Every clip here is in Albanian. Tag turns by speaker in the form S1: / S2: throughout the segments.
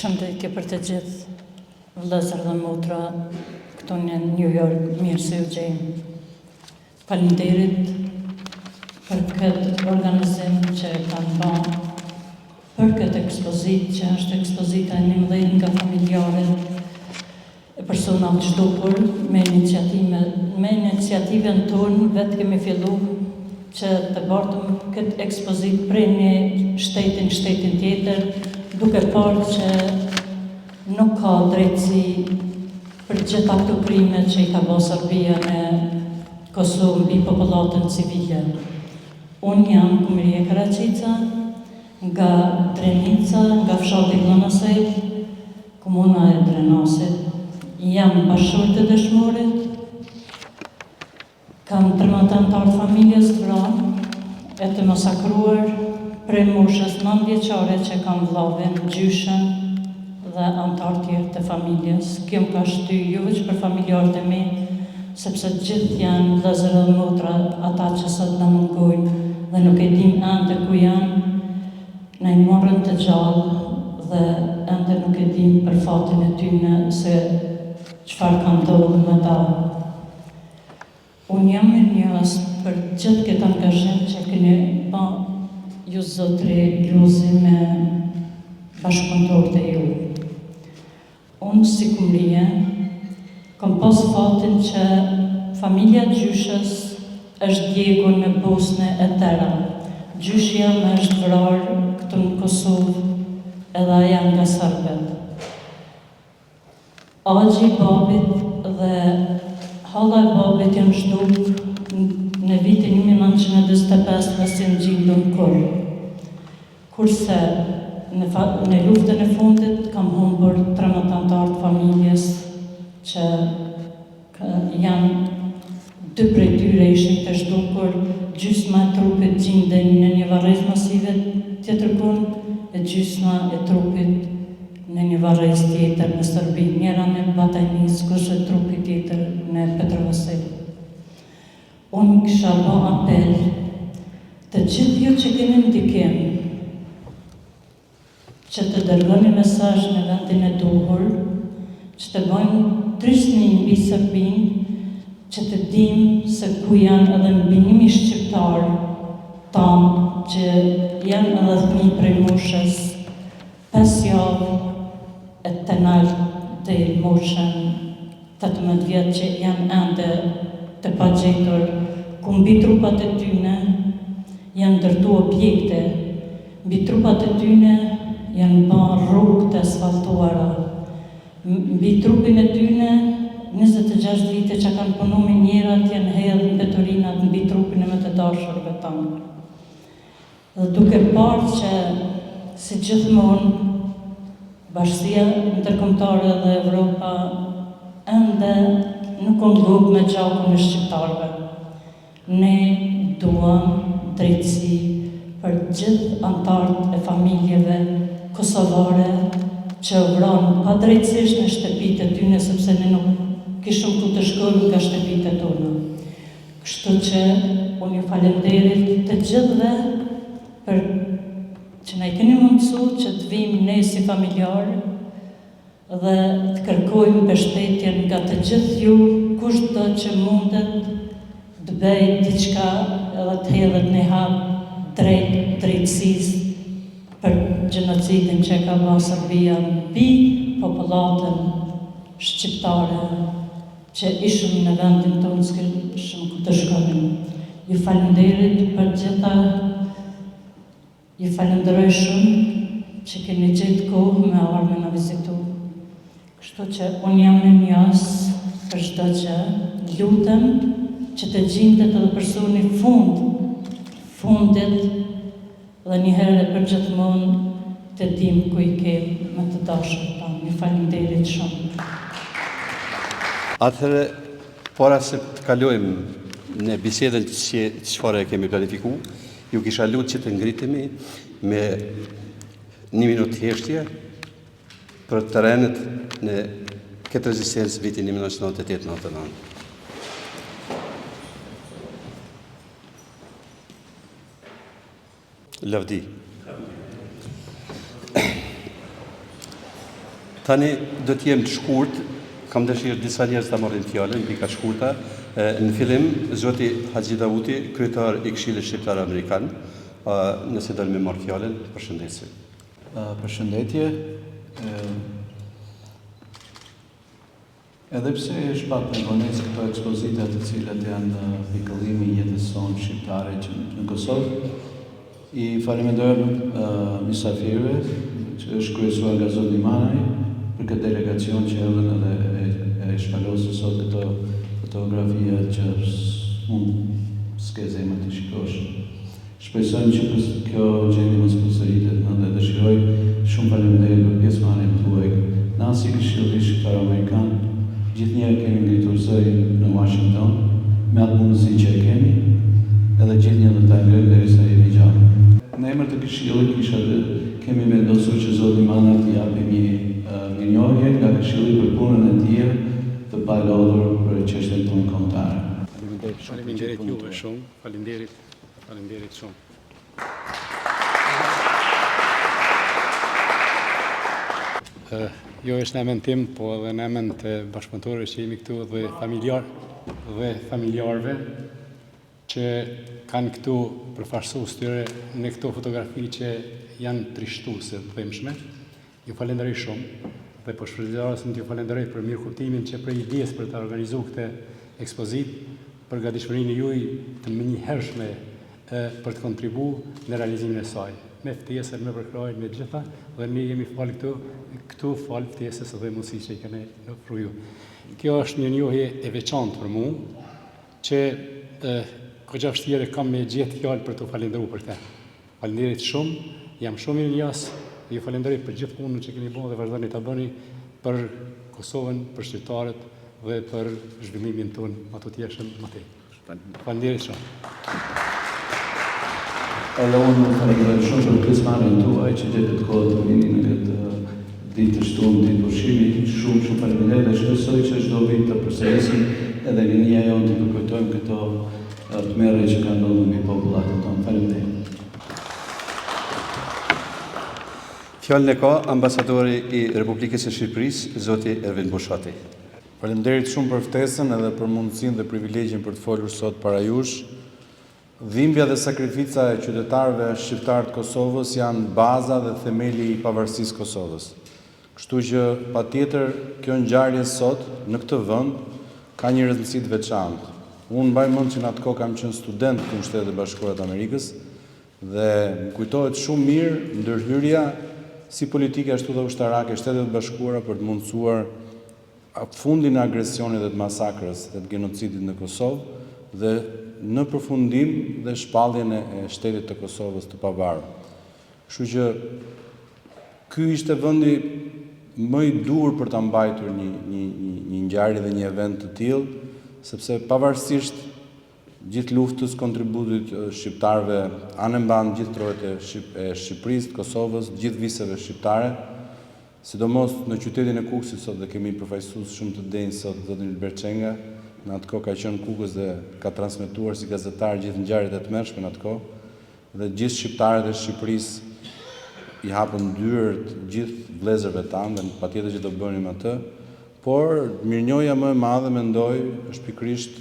S1: Përshëndetje për të gjithë vëllezër dhe motra këtu në New York, mirë se u gjejmë. Faleminderit për këtë organizim që kanë bërë për këtë ekspozitë, që është ekspozita e 11 nga familjarët e personat zhdukur me iniciativën tonë vetë kemi fillu që të bartëm këtë ekspozitë prej një shtetin tjetër, duke parë që nuk ka drejtësi për gjitha këto krime që i ka bërë Serbia në Kosovë mbi popullatën civile. Unë jam Kumirje Karaqica, nga Drenica, nga fshati Glonasej, komuna e Drenasit. Jam bashkëshorë të dëshmorit, kam 13 antarë të familjes të vranë, e të masakruar prej moshës 9 vjeçare që kam vllavin, gjyshen dhe antarë tjerë të familjes. Kjo më ka shty jo veç për familjarët e mi, sepse gjithë janë vëllezër dhe motra, ata që sot na mungojnë dhe nuk e dim ende ku janë, na i morën të gjallë dhe ende nuk e dim për fatin e tyne se çfarë ka ndodhur me ta. Unë jam mirënjohës për gjithë këtë angazhim që keni bërë ju zotri Luzi me bashkëpunëtorët e ju. Unë si Kumrije kam pas fatin që familja gjyshës është djegur në Bosnë e tëra. Gjyshja më është vrarë këtu në Kosovë edhe aja nga Serbet. Agji babit dhe halla e babit janë zhdukur në vitin 1945 dhe si në gjindën kur. Kurse në luftën e fundit kam humbur 13 antarë të familjes që janë 2 prej tyre ishin të zhdukur, gjysma e trupit gjindën në një varrez masive tjetërkun e gjysma e trupit në një varrez tjetër në Serbi, njëra në Batajnis, kurse trupi tjetër në Petrovosej. Unë kisha bë apel të gjithë ju që keni ndikim që të dërgoni mesazh në vendin e duhur, që të bëjmë trysni mbi Serbinë, që të dimë se ku janë edhe mbinimi shqiptar tanë që janë edhe fëmijë prej moshës 5 javë e të naltë të moshën 18 vjetë që janë ende të pagjetur, ku mbi trupat e tyne janë ndërtu objekte, mbi trupat e tyne janë bërë rrugë të asfaltuara, mbi trupin e tyne 26 vite që kanë punu minjerat janë hedhë petorinat mbi trupin e me të dashurve tanë. Dhe duke parë që si gjithmonë Bashkia Ndërkombëtare dhe Evropa ende nuk ngop me gjakun e shqiptarëve. Ne duam drejtësi për gjithë antarët e familjeve kosovare që vranë pa drejtësisht në shtëpitë e tyne, sepse ne nuk kishëm ku të shkojmë nga shtëpitë e tona. Kështu që unë ju falenderit të gjithëve për që na i keni mundësu që të vim ne si familjarë dhe të kërkojmë mbështetjen nga të gjithë ju, kushdo që mundet të bëj diçka edhe të hedhet në hap drejtësisë për gjenocidin që ka bërë Serbia mbi popullatën shqiptare që ishëm në vendin tonë, s'kishëm ku të shkonim. Ju falenderit për gjitha, ju falenderoj shumë që keni gjetë kohë me ardhur në vizitu. Kështu që unë jam në njas për çdo gjë, lutem që të gjendet edhe personi fundit dhe njëherë për gjithmonë të dim ku i kemë me të dashur tanë. Ju falenderit shumë.
S2: Atëherë, para se të kalojmë në bisedën që çfarë kemi planifiku, ju kisha lutë që të ngritemi me 1 minutë thjeshtje për terrenet në këtë rezistencë vitin 1998-99. Lavdi. Tani do të jem të shkurt, kam dëshirë disa njerëz ta marrin fjalën, pika shkurta. Në fillim, zoti Haxhi Davuti, kryetar i Këshillit Shqiptar Amerikan, nëse do më marr fjalën, përshëndetje.
S3: Përshëndetje. Edhe pse është pak me vonesë këto ekspozita të cilat janë pikëllimi i jetës sonë shqiptare në Kosovë, i falenderoj mysafirëve që është kryesuar nga zoti Manaj për këtë delegacion që erdhën edhe e shpalosën sot këto fotografia që mund s'ke zemër të shikosh. Shpresojmë që kjo gjendje mos përsëritet dhe dëshiroj shumë faleminderit për pjesëmarrjen tuaj. Na si Këshilli Shqiptar Amerikan, gjithnjëherë kemi ngritur zërin në Washington me atë mundësi që e kemi, edhe gjithnjëherë do ta ngrim derisa jemi gjallë. Në emër të Këshillit kemi vendosur që zoti Mana t'i japë mirënjohje nga Këshilli për punën e tij të palodhur për çështjen tonë kombëtare.
S4: Faleminderit juve shumë, faleminderit shumë. Jo është në emën tim, po edhe në emën të bashkëpunëtorëve që jemi këtu dhe familjarëve që kanë këtu përfaqësues tyre në këto fotografi që janë trishtuese të themshme. Ju falenderoj shumë dhe po shpresoj të ju falenderoj për mirëkuptimin që prej idesë për të organizuar këtë ekspozitë, për gatishmërinë juaj të menjëhershme për të kontribuar në realizimin e saj. Me ftesën, me përkrahjen, me gjitha, dhe ne jemi fal këtu fal ftesës dhe mundësisë që i kanë ofruar ju. Kjo është një njohje e veçantë për mua, që goxha vështirë kam me gjetë fjalë për të falendëruar për këtë. Faleminderit shumë, jam shumë i mirënjohës, ju falenderoj për gjithë punën që keni bërë dhe vazhdoni ta bëni për Kosovën, për shqiptarët dhe për zhvillimin tonë më të tjershëm më tej. Faleminderit shumë.
S3: Edhe unë falenderoj shumë për pjesëmarrjen tuaj që gjetët kohë të vini në këtë ditë të shtunë, ditë pushimi. Shumë faleminderit dhe shpresoj që çdo vit të përsërisim edhe linja jonë të përkujtojmë këto tmerrje që kanë ndodhur mbi popullatën tonë. Faleminderit.
S2: Fjalën e ka ambasadori i Republikës së Shqipërisë, zoti Ervin Bushati.
S5: Faleminderit shumë për ftesën edhe për mundësinë dhe privilegjin për të folur sot para jush. Dhimbja dhe sakrifica e qytetarëve shqiptar të Kosovës janë baza dhe themeli i pavarësisë Kosovës. Kështu që patjetër kjo ngjarje sot në këtë vend ka një rëndësi të veçantë. Unë mbaj mend që në atë kohë kam qenë student këtu në Shtetet e Bashkuara të Amerikës dhe më kujtohet shumë mirë ndërhyrja si politike ashtu dhe ushtarake e Shtetet e Bashkuara për të mundësuar fundin e agresionit dhe të masakrës dhe të genocidit në Kosovë dhe në përfundim dhe shpalljen e shtetit të Kosovës të pavarur. Kështu që ky ishte vendi më i dur për ta mbajtur një ngjarje dhe një event të tillë, sepse pavarësisht gjithë luftës, kontributit shqiptarëve anë mban gjithë trojet e Shqipërisë, të Kosovës, gjithë viseve shqiptare, sidomos në qytetin e Kukësit sot dhe kemi përfaqësues shumë të denj sot, zotin Ilber Çenga, në atë kohë ka qenë Kukës dhe ka transmetuar si gazetar gjithë ngjarjet e tmerrshme në atë kohë, dhe gjithë shqiptarët e Shqipërisë i hapën dyert gjithë vëllezërve tanë dhe patjetër që do bënim atë, por mirënjohja më e madhe mendoj është pikërisht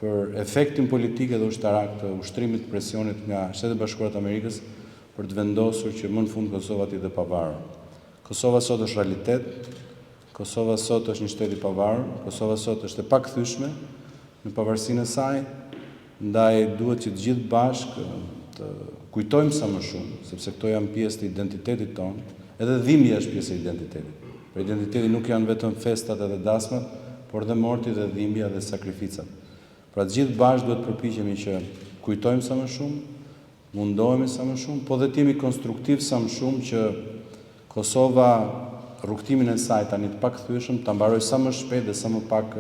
S5: për efektin politik dhe ushtarak të ushtrimit të presionit nga Shtetet e Bashkuara të Amerikës për të vendosur që më në fund Kosova të jetë e pavarur. Kosova sot është realitet. Kosova sot është një shtet i pavarur, Kosova sot është e pakëthyeshme në pavarësinë e saj, ndaj duhet që të gjithë bashkë të kujtojmë sa më shumë, sepse këto janë pjesë të identitetit tonë, edhe dhimbja është pjesë e identitetit. Për identiteti nuk janë vetëm festat edhe dasmat, por dhe morti dhe dhimbja dhe sakrificat. Pra të gjithë bashkë duhet përpiqemi që kujtojmë sa më shumë, mundohemi sa më shumë, po dhe të jemi konstruktiv sa më shumë që Kosova rrugtimin e saj tani të pakëthyeshëm ta mbaroj sa më shpejt dhe sa më pak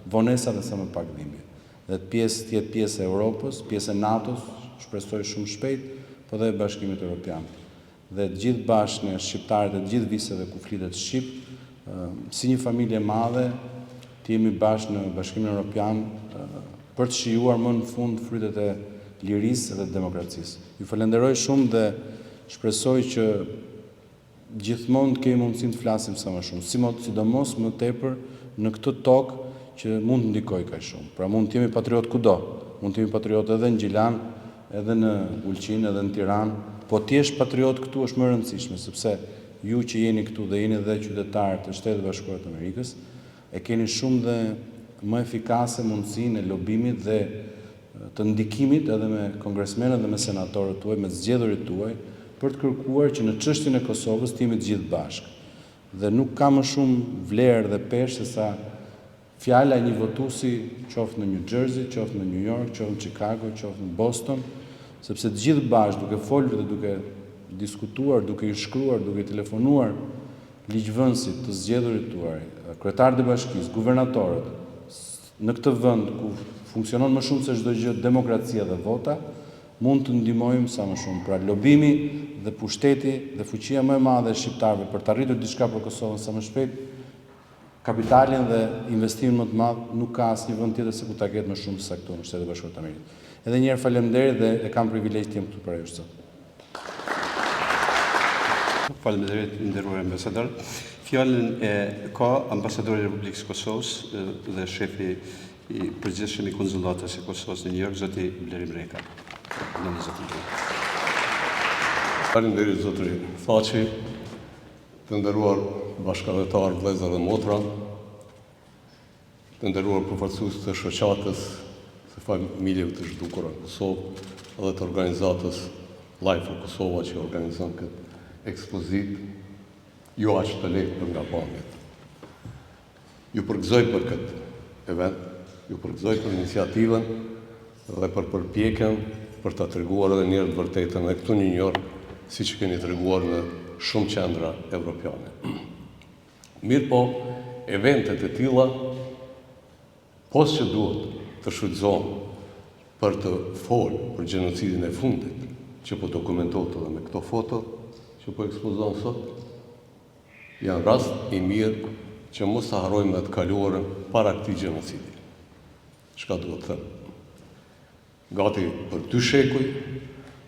S5: vonesa dhe sa më pak dhimbje. Dhe të jetë pjesë e Europës, pjesë e NATO-s, shpresoj shumë shpejt, po dhe e Bashkimit Evropian. Dhe të gjithë bashkë ne shqiptarët e të gjithë viseve ku flitet shqip, si një familje madhe, të jemi bashkë në Bashkimin Evropian për të shijuar më në fund frytet e lirisë dhe demokracisë. Ju falenderoj shumë dhe shpresoj që gjithmonë të kemi mundësinë të flasim sa më shumë, sidomos më tepër në këtë tokë që mund të ndikoj kaq shumë. Pra mund të jemi patriot kudo, mund të jemi patriot edhe në Gjilan, edhe në Ulqin, edhe në Tiranë, po të jesh patriot këtu është më e rëndësishme, sepse ju që jeni këtu dhe jeni dhe qytetarë të Shtetit Bashkuar të Amerikës, e keni shumë dhe më efikase mundësinë e lobimit dhe të ndikimit edhe me kongresmenët dhe me senatorët tuaj, me zgjedhurit tuaj, për të kërkuar që në çështjen e Kosovës të jemi të gjithë bashkë. Dhe nuk ka më shumë vlerë dhe peshë se sa fjala e një votuesi, qoftë në New Jersey, qoftë në New York, qoftë në Chicago, qoftë në Boston, sepse të gjithë bashkë duke folur dhe duke diskutuar, duke i shkruar, duke i telefonuar ligjvënësit të zgjedhurit tuaj, kryetarët e bashkisë, guvernatorët, në këtë vend ku funksionon më shumë se çdo gjë demokracia dhe vota, mund të ndihmojmë sa më shumë. Pra lobimi dhe pushteti dhe fuqia më e madhe e shqiptarëve për të arritur diçka për Kosovën sa më shpejt, kapitalin dhe investimin më të madh nuk ka asnjë vend tjetër se ku ta ketë më shumë se këtu në Shtetet e Bashkuara të Amerikës. Edhe një herë faleminderit dhe e kam privilegj të jem këtu për ju sot.
S2: Faleminderit, nderuar ambasador. Fjalën e ka ambasadori i Republikës Kosovës dhe shefi i përgjithshëm i konsullatës së Kosovës në New York, zoti Blerim Reka.
S6: Faleminderit zotëri Thaçi, të nderuar bashkëdhetar, vëllezër dhe motra, të nderuar përfaqësues të shoqatës së familjeve të zhdukura në Kosovë dhe të organizatës Life for Kosova që organizon këtë ekspozitë jo aq të lehtë për nga pamjet. Ju përgëzoj për këtë event, ju përgëzoj për iniciativën dhe për përpjekjen për ta treguar edhe një herë të vërtetën edhe këtu në New York, siç keni treguar në shumë qendra evropiane. Mirë po, eventet e tilla, pos që duhet të shfrytëzohen për të folur për gjenocidin e fundit, që po dokumentohet edhe me këto foto që po ekspozon sot, janë rast i mirë që mos ta harrojmë të kaluarën para këtij gjenocidi. Çka duhet të them? Gati për 2 shekuj,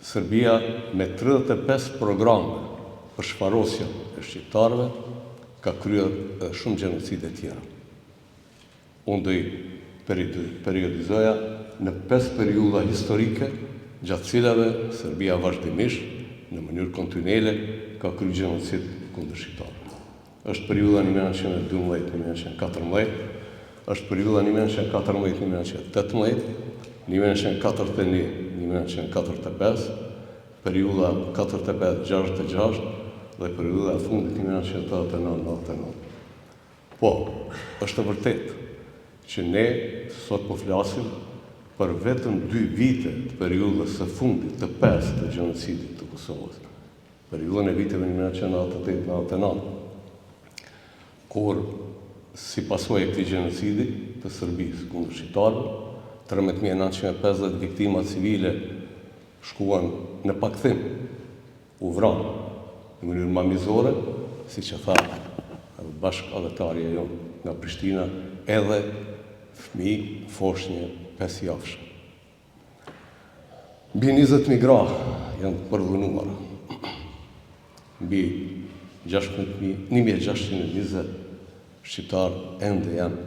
S6: Serbia me 35 programe për shfarosjen e shqiptarëve ka kryer edhe shumë gjenocide tjera. Unë do i periodizoja në 5 periudha historike, gjatë cilave Serbia vazhdimisht në mënyrë kontinuele ka kryer gjenocid kundër shqiptarëve. Është periudha 1912-1914, është periudha 1914-1918, 1941-1945, periudha 45-66 dhe periudha e fundit 1989-99. Po, është e vërtetë që ne sot po flasim për vetëm 2 vite të periudhës së fundit të 5 të gjenocidit të Kosovës. Periudhën e viteve 1998-99, kur si pasojë e këtij gjenocidi të Serbisë kundër shqiptarëve, 13.950 viktima civile shkuan në pakthim, u vranë në mënyrë mamizore, siç e tha bashkëdhetarja jonë nga Prishtina, edhe fëmijë foshnjë 5 javëshëm. Mbi 20.000 gra janë përdhunuar. Mbi 1620 shqiptarë ende janë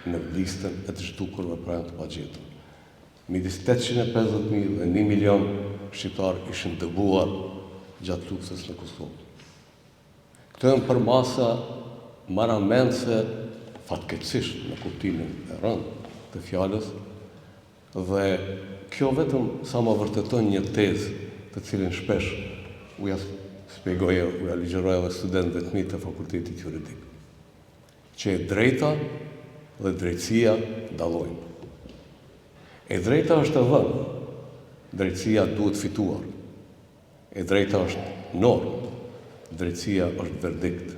S6: në listën e të zhdukurve pra janë të pagjetur. Midis 850.000 dhe 1 milion shqiptarë ishin dëbuar gjatë luftës në Kosovë. Këto janë përmasa marramendse fatkeqësisht në kuptimin e rëndë të fjalës, dhe kjo vetëm sa më vërteton një tezë të cilën shpesh u ja shpjegoja, u ja ligjëroja dhe studentëve të mi të fakultetit juridik, që e drejta dhe drejtësia dallojnë. E drejta është e vënë, drejtësia duhet fituar. E drejta është normë, drejtësia është verdikt.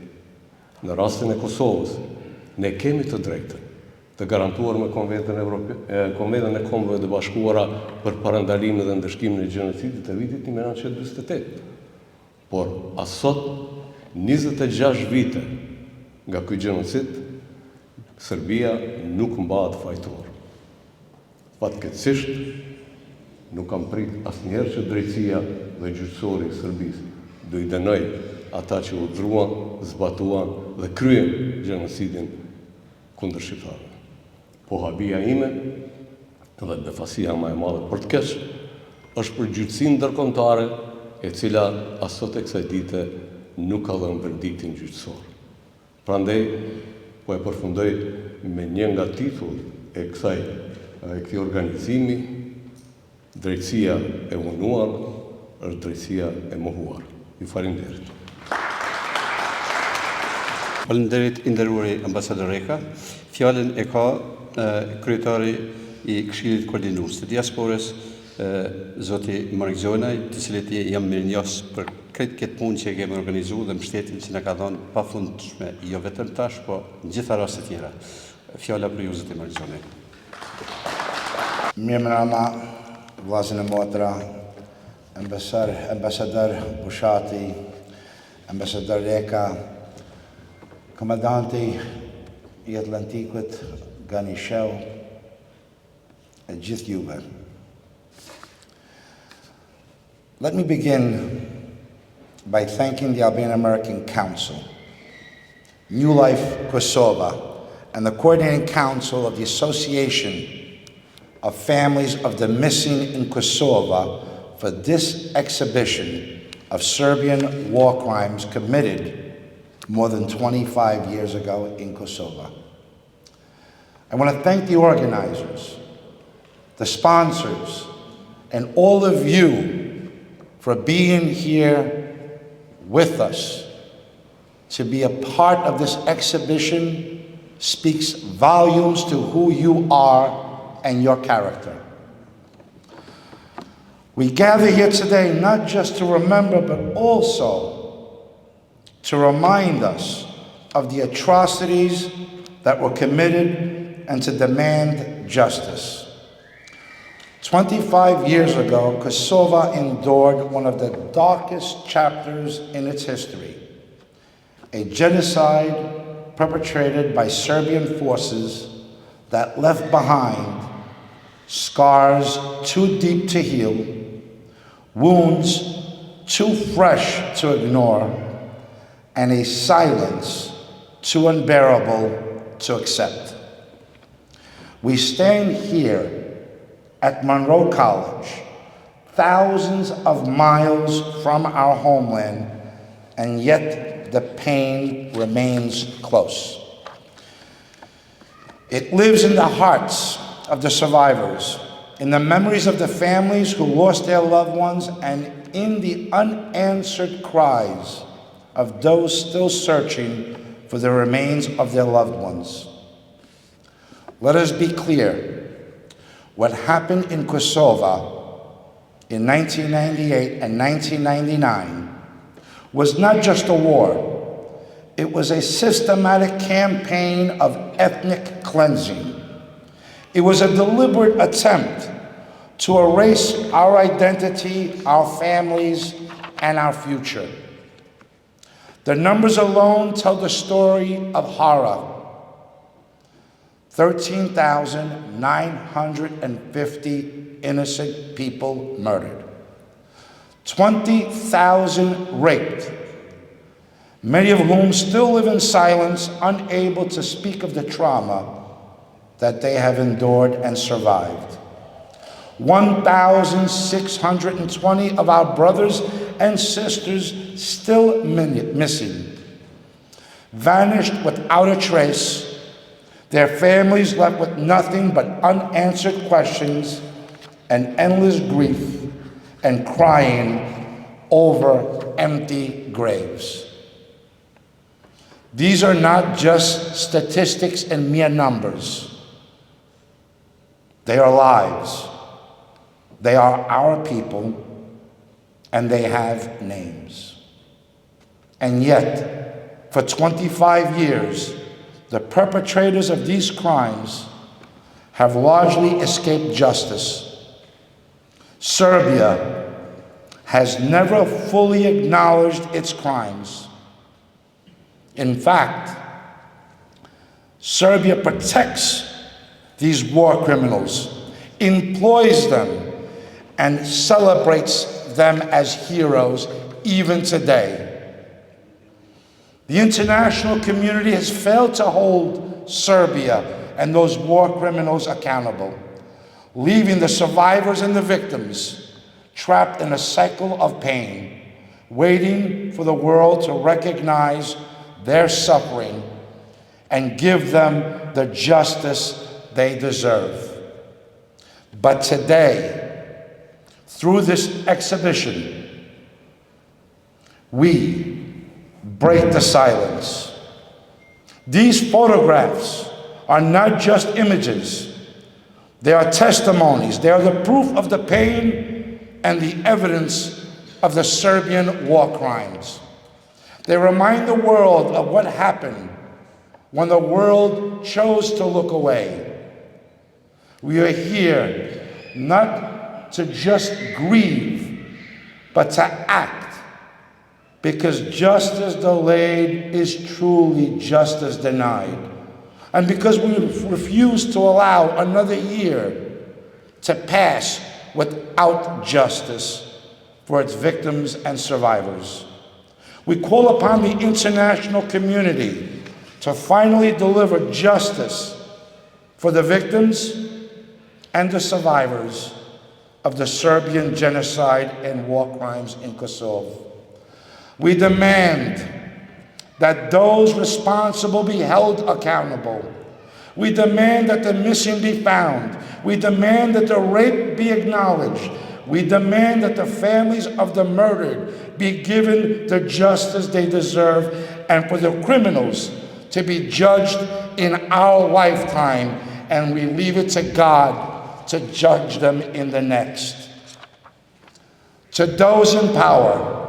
S6: Në rastin e Kosovës, ne kemi të drejtën të garantuar me Konventën e Kombeve të Bashkuara për parandalimin dhe ndëshkimin e gjenocidit të vitit 1948. Por as sot, 26 vite nga ky gjenocid, Serbia nuk mbahet fajtor. Fatkeqësisht, nuk kam prit asnjëherë që drejtësia dhe gjyqësori i Serbisë do i dënoj ata që udhëruan, zbatuan dhe kryen gjenocidin kundër shqiptarëve. Po habia ime dhe befasia më e madhe për të keq është për gjyqësinë ndërkombëtare, e cila as sot e kësaj dite nuk ka dhënë verdiktin gjyqësor. Prandaj po e përfundoj me një nga titullt e këtij organizimi: drejtësia e unuar është drejtësia e mohuar. Ju falenderit.
S2: Falenderit i nderuari ambasador Reka. Fjalën e ka kryetari i Këshillit Koordinues të Diasporës, zoti Mark Zonaj, të cilit jam mirënjohës për këtë punë që e kemi organizuar dhe mbështetjen që na ka dhënë pafundshme, jo vetëm tash, po në gjitha rastet tjera. Fjala për ju, zoti Mark Zonaj.
S7: Mirë mbrëma, vllazën e motra, ambasador Bushati, ambasador Reka, komandanti i Atlantikut, Gani Shell, e gjithë juve. Let me begin by thanking the Albanian American Council, New Life Kosova, and the Coordinating Council of the Association of Families of the Missing in Kosovo for this exhibition of Serbian war crimes committed more than 25 years ago in Kosovo. I want to thank the organizers, the sponsors, and all of you for being here with us. To be a part of this exhibition speaks volumes to who you are and your character. We gather here today not just to remember, but also to remind us of the atrocities that were committed and to demand justice. 25 years ago, Kosovo endured one of the darkest chapters in its history, a genocide perpetrated by Serbian forces that left behind scars too deep to heal, wounds too fresh to ignore, and a silence too unbearable to accept. We stand here at Monroe College, thousands of miles from our homeland, and yet the pain remains close. It lives in the hearts of the survivors, in the memories of the families who lost their loved ones, and in the unanswered cries of those still searching for the remains of their loved ones. Let us be clear. What happened in Kosovo in 1998 and 1999 was not just a war. It was a systematic campaign of ethnic cleansing. It was a deliberate attempt to erase our identity, our families, and our future. The numbers alone tell the story of horror. 13,950 innocent people murdered. 20,000 raped, many of whom still live in silence, unable to speak of the trauma that they have endured and survived. 1,620 of our brothers and sisters still missing, vanished without a trace, their families left with nothing but unanswered questions and endless grief and crying over empty graves. These are not just statistics and mere numbers. They are lives. They are our people, and they have names. And yet, for 25 years, the perpetrators of these crimes have largely escaped justice. Serbia has never fully acknowledged its crimes. In fact, Serbia protects these war criminals, employs them, and celebrates them as heroes even today. The international community has failed to hold Serbia and those war criminals accountable, leaving the survivors and the victims trapped in a cycle of pain, waiting for the world to recognize their suffering and give them the justice they deserve. But today, through this exhibition, we break the silence. These photographs are not just images. They are testimonies. They are the proof of the pain and the evidence of the Serbian war crimes. They remind the world of what happened when the world chose to look away. We are here not to just grieve, but to act, because justice delayed is truly justice denied. And because we refuse to allow another year to pass without justice for its victims and survivors. We call upon the international community to finally deliver justice for the victims and the survivors of the Serbian genocide and war crimes in Kosovo. We demand that those responsible be held accountable. We demand that the missing be found. We demand that the rape be acknowledged. We demand that the families of the murdered be given the justice they deserve, and for the criminals to be judged in our lifetime, and we leave it to God to judge them in the next. To those in power,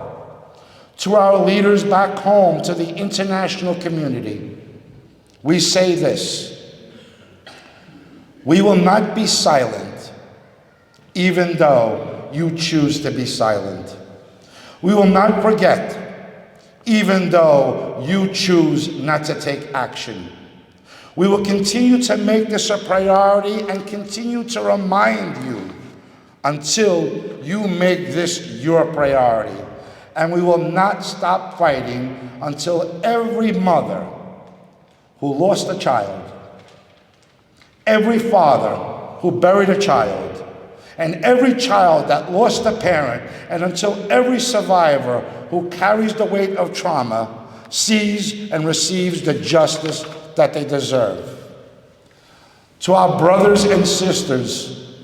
S7: to our leaders back home, to the international community, we say this: we will not be silent, even though you choose to be silent. We will not forget, even though you choose not to take action. We will continue to make this a priority and continue to remind you until you make this your priority. And we will not stop fighting until every mother who lost a child, every father who buried a child, and every child that lost a parent, and until every survivor who carries the weight of trauma sees and receives the justice that they deserve. To our brothers and sisters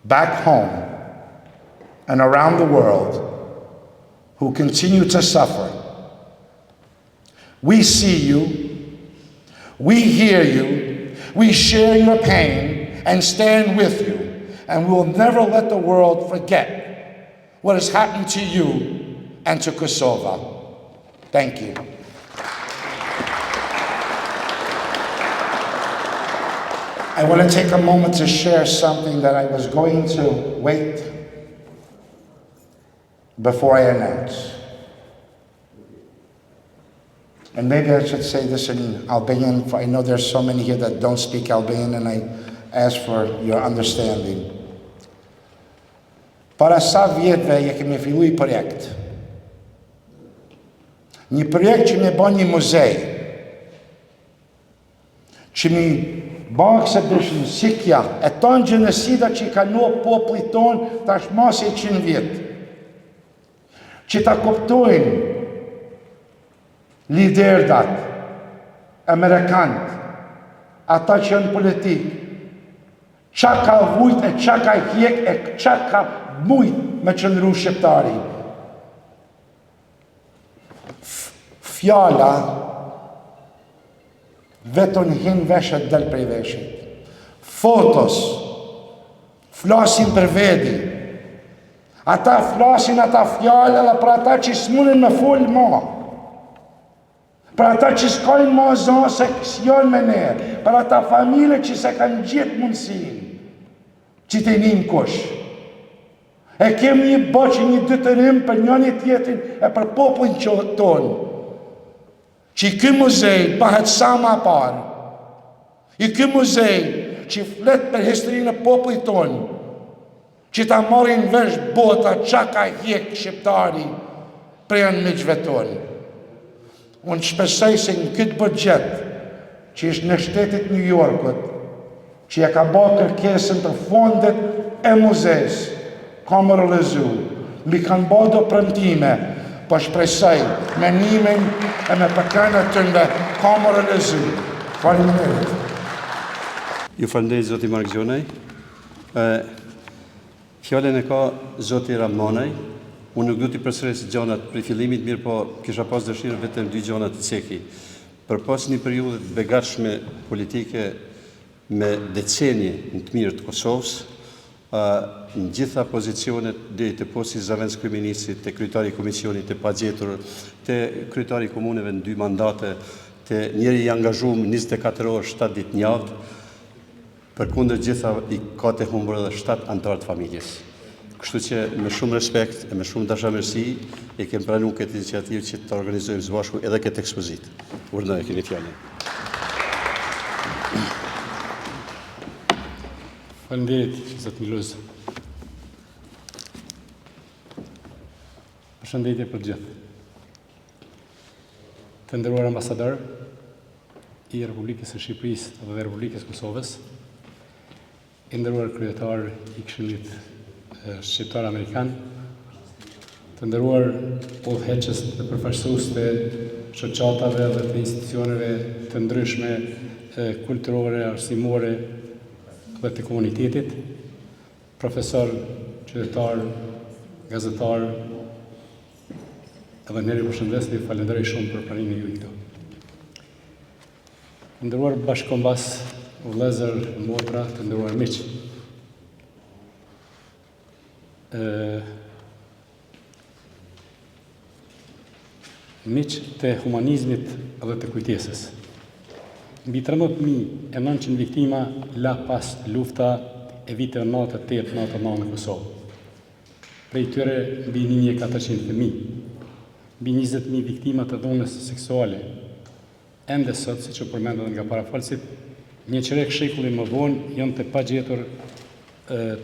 S7: back home and around the world who continue to suffer, we see you, we hear you, we share your pain and stand with you, and we will never let the world forget what has happened to you and to Kosovo. Thank you. I want to take a moment to share something that I was going to wait before I announce. And maybe I should say this in Albanian, for I know there's so many here that don't speak Albanian, and I ask for your understanding. Para sa vjetëve je kemi filluar projekt. Një projekt që më bën një muzej. Që më bën exhibition sikja e ton gjenocida që I ka nua popullit ton tash mas e 100 vjet. Që ta kuptojnë liderdat amerikanët, ata që janë politik, qa ka vujt e qa ka hjek e qa ka mujt me qëndru shqiptari. Fjala vetën hin veshet del prej veshit. Fotos flasin për vedi. Ata flasin ata fjala dhe për ata që s'munin me fol ma. Për ata që s'kojnë ma zonë se s'jon me ne. Për ata familje që se kanë gjithë mundësin që të njim kush. E kemi një boqë, një dytërim për njëni tjetrin e për popullin tonë. Që I ky muzej bëhet sa ma parë. I ky muzej që flet për historinë e popullit tonë. Që ta marrin vesh bota qa ka hjek shqiptari prej në miqve tonë. Unë shpresoj se në këtë budget që është në shtetit New Yorkut, që ja ka bërë kërkesën për fondet e muzejs, ka më realizu, mi kanë bërë do premtime, po shpresoj me nimin e me përkërnët tënde ka më realizu. Faleminderit.
S2: Ju falenderoj zoti Mark Gjonaj. Fjallën e ka zoti Ramonaj. Unë nuk du t'i përsëris gjanat për fillimit, mirë po kisha pas dëshirë vetëm 2 gjanat të ceki. Për pas një periudhë të begatshme politike me decenje në të mirë të Kosovës, në gjitha pozicionet dhe të posti Zavendës Kryeministrit, të kryetari i komisionit të pagjetur, të kryetari i komuneve në 2 mandate, të njeri i angazhuar 24 orë 7 ditë në javë, përkundër gjitha i ka të humbur edhe 7 anëtar të familjes. Kështu që me shumë respekt e me shumë dashamirësi e kem pranuar këtë iniciativë që të organizojmë së bashku edhe këtë ekspozitë. Urdhëroj keni fjalën.
S4: Faleminderit, zot Miluz. Përshëndetje për gjithë. Të nderuar ambasador i Republikës së Shqipërisë dhe Republikës Kosovës, i nderuar kryetar i Këshillit Shqiptar Amerikan, të nderuar udhëheqës dhe përfaqësues të shoqatave dhe të institucioneve të ndryshme kulturore, arsimore dhe të komunitetit, profesor, qytetar, gazetar, edhe njeri përshëndes dhe falenderoj shumë për pranimin e juaj këtu. Të nderuar bashkëkombas, vëllezër, motra, të nderuar miq. Miq të humanizmit dhe të kujtesës. Mbi 13.900 viktima la pas lufta e viteve 98-99 në Kosovë. Prej tyre mbi 1.400 fëmijë, mbi 20.000 viktima të dhunës seksuale. Ende sot, siç u përmendën nga parafalësit, një qerek shekulli më vonë janë të pagjetur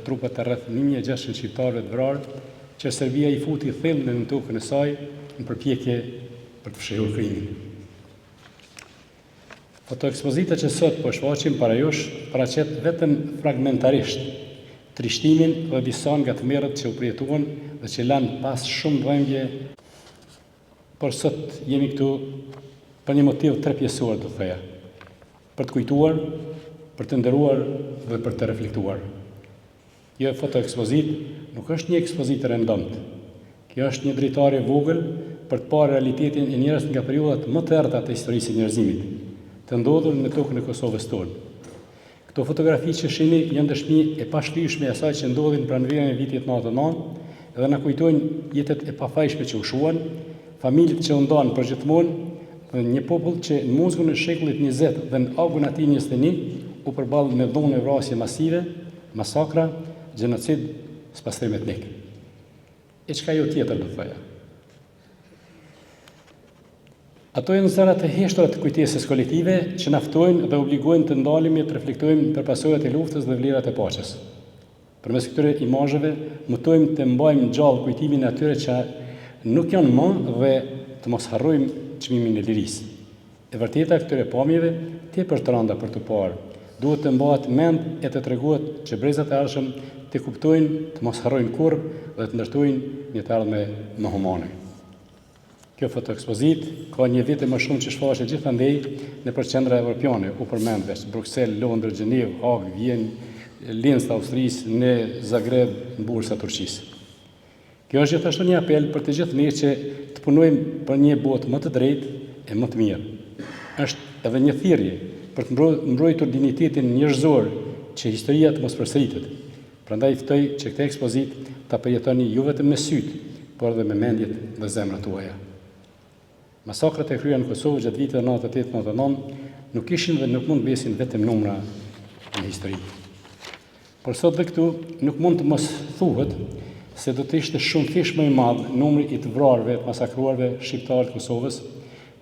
S4: trupat e rreth 1.600 shqiptarëve të vrarë, që Serbia i futi thellën në tokën e saj në përpjekje për të fshehur krimin. Fotoekspozita që sot po shfaqim para jush paraqet vetëm fragmentarisht trishtimin dhe disa nga tmerrat që u përjetuan dhe që lanë pas shumë dhimbje, por sot jemi këtu për një motiv trepjesor, do thoya, për të kujtuar, për të nderuar dhe për të reflektuar. Kjo fotoekspozit nuk është një ekspozitë randomt. Kjo është një dritarë e vogël për të parë realitetin e njerëzve nga periudhat më të errta të historisë së njerëzimit, të ndodhur në tokën e Kosovës tonë. Këto fotografi që shihni janë dëshmi e pashlyeshme e asaj që ndodhi në pranverën e vitit 99 dhe na kujtojnë jetët e pafajshme që u shuan, familjet që u ndanë përgjithmonë dhe një popull që në muzgun e shekullit 20 dhe në agun ati 21 u përballë me dhunë e vrasje masive, masakra, gjenocid, spastrim etnik. E çka jo tjetër do thoya. Ato janë zërat e heshtura të kujtesës kolektive që na ftojnë dhe obligojnë të ndalemi të reflektojmë për pasojat e luftës dhe vlerat e paqes. Përmes këtyre imazheve mutojmë të mbajmë gjallë kujtimin e atyre që nuk janë më dhe të mos harrojmë çmimin e lirisë. E vërteta e këtyre pamjeve tepër të rënda për të parë. Duhet të mbahet mend e të treguohet që brezat e ardhshëm të kuptojnë, të mos harrojnë kurrë dhe të ndërtojnë një të ardhme më humane. Kjo fotoekspozit ka një vit e më shumë që shfaqet gjithandej nëpër qendra evropiane, u përmend veç Bruksel, Londër, Gjenevë, Hag, Vjenë, Linz të Austrisë, në Zagreb, në Bursa të Turqisë. Kjo është gjithashtu një apel për të gjithë ne që të punojmë për një botë më të drejtë e më të mirë. Është edhe një thirrje për të mbrojtur dinjitetin njerëzor që historia të mos përsëritet. Prandaj ftoj që këtë ekspozit ta përjetoni jo vetëm me syt, por edhe me mendjet dhe zemrat tuaja. Masakrat e kryera në Kosovë gjatë viteve 98-99 nuk ishin dhe nuk mund besin vetëm numra në histori. Por sot dhe këtu nuk mund të mos thuhet se do të ishte shumë fish më i madh numri i të vrarëve, të masakruarve shqiptarë të Kosovës,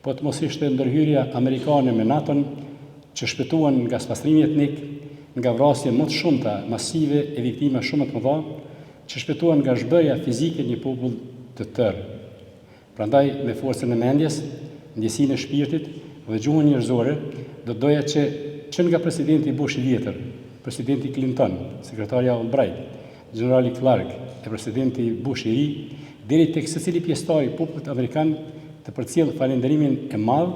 S4: po të mos ishte ndërhyrja amerikane me NATO-n që shpëtuan nga spastrimi etnik, nga vrasje më të shumta masive e viktima shumë të mëdha, që shpëtuan nga zhbërja fizike një popull të tërë. Prandaj, me forcën e mendjes, ndjesinë e shpirtit dhe gjuhën njerëzore, do doja që nga presidenti Bush i vjetër, presidenti Clinton, sekretarja Albright, generali Clark e presidenti Bush i ri, deri tek secili pjesëtar i popullit amerikan të përcjell falënderimin e madh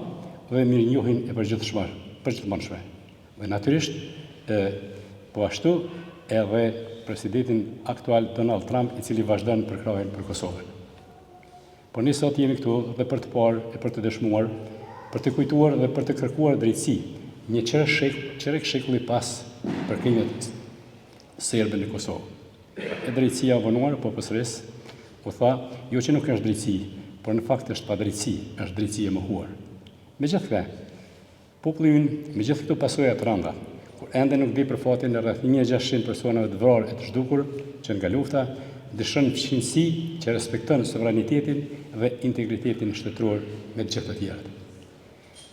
S4: dhe mirënjohjen e përgjithshme. Dhe natyrisht, po ashtu edhe presidentin aktual Donald Trump, i cili vazhdon përkrajen për Kosovën. Por ne sot jemi këtu dhe për të parë e për të dëshmuar, për të kujtuar dhe për të kërkuar drejtësi, një çerek shekulli pas përkrimit serbe në Kosovë. E drejtësia vonuar, po përsëris, u tha, jo që nuk është drejtësi, por në fakt është pa drejtësi, është drejtësi e mohuar. Megjithatë, populli ynë, me gjithë këto pasoja të rënda, kur ende nuk di për fatin e rreth 1600 personave të vrarë e të zhdukur që nga lufta, dëshon fqinësi që respekton sovranitetin dhe integritetin shtetëror me të gjithë të tjerët.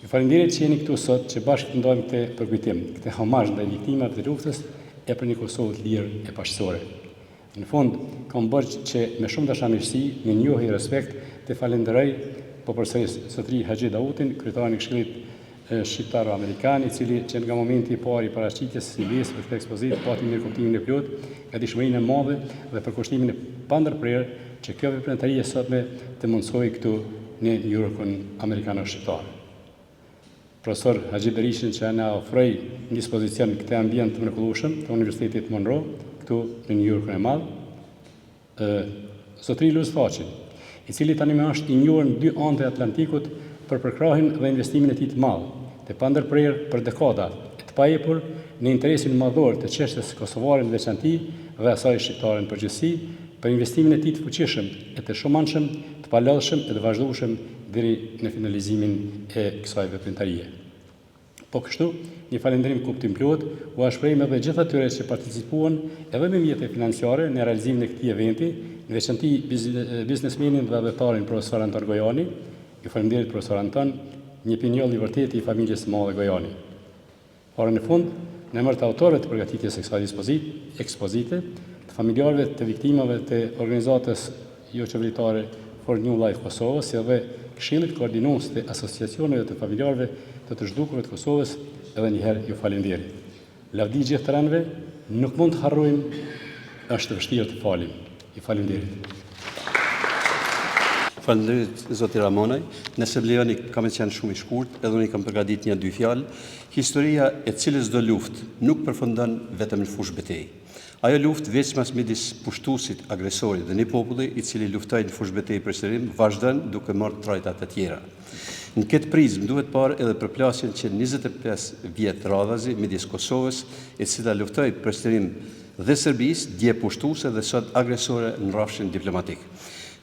S4: Ju falenderit që jeni këtu sot që bashkë të ndojmë këtë përkujtim, këtë homazh ndaj viktimave të luftës e për një Kosovë të lirë e paqësore. Në fund, kam bërë që me shumë dashamirësi, me njohje i respekt, të falenderoj po përsëris Zotëri Haxhi Dautin, kryetarin e Këshillit shqiptaro-amerikan, i cili që nga momenti i parë i paraqitjes së idesë për këtë ekspozitë pati mirëkuptimin e plot, gatishmërinë e madhe dhe përkushtimin e pandërprerë që kjo veprimtari e sotme të mundsojë këtu në New Yorkun amerikano-shqiptar. Profesor Haxhi Berishin që na ofroi në dispozicion këtë ambient të mrekullueshëm të Universitetit Monroe këtu në New Yorkun e Madh. Zotëri Luz Faqin, i cili tani më është i njohur në dy anët e Atlantikut për përkrahin dhe investimin e tij të madh, të pandërprerë për dekada, të pajepur në interesin madhor të çështjes kosovare në veçantë dhe asaj shqiptare në përgjithësi, për investimin e tij të fuqishëm e të shumanshëm, të palodhshëm e të vazhdueshëm deri në finalizimin e kësaj veprimtarie. Po kështu, një falënderim kuptim plot u shprehim edhe gjithë atyre që participuan edhe me mjete financiare në realizimin e këtij eventi, në veçantë biznesmenin dhe adhetarin profesor Anton Gojani. Ju falenderit profesor Anton, një pinjoll i vërtetë i familjes së madhe Gojani. Por në fund, në emër të autorëve të përgatitjes së kësaj ekspozite, të familjarëve të viktimave të organizatës jo qeveritare For New Life Kosovës, si edhe Këshillit Koordinues të asociacioneve të familjarëve të zhdukurve të Kosovës, edhe një herë ju falenderit. Lavdi gjithë të rënëve, nuk mund të harrojmë, është vështirë të falim. Ju falenderit.
S2: Falenderit zoti Ramonaj, nëse lejoni kam qenë shumë i shkurt, edhe unë kam përgatitur një dy fjalë. Historia e cilës do luftë nuk përfundon vetëm në fushë betejë. Ajo luftë veç mas midis pushtuesit, agresorit dhe një populli i cili luftoi në fushë betejë për shërim, vazhdon duke marrë trajta të tjera. Në këtë prizmë duhet parë edhe përplasjen që 25 vjet radhazi midis Kosovës, e cila luftoi për shërim dhe Serbisë, dje pushtuese dhe sot agresore në rrafshin diplomatik.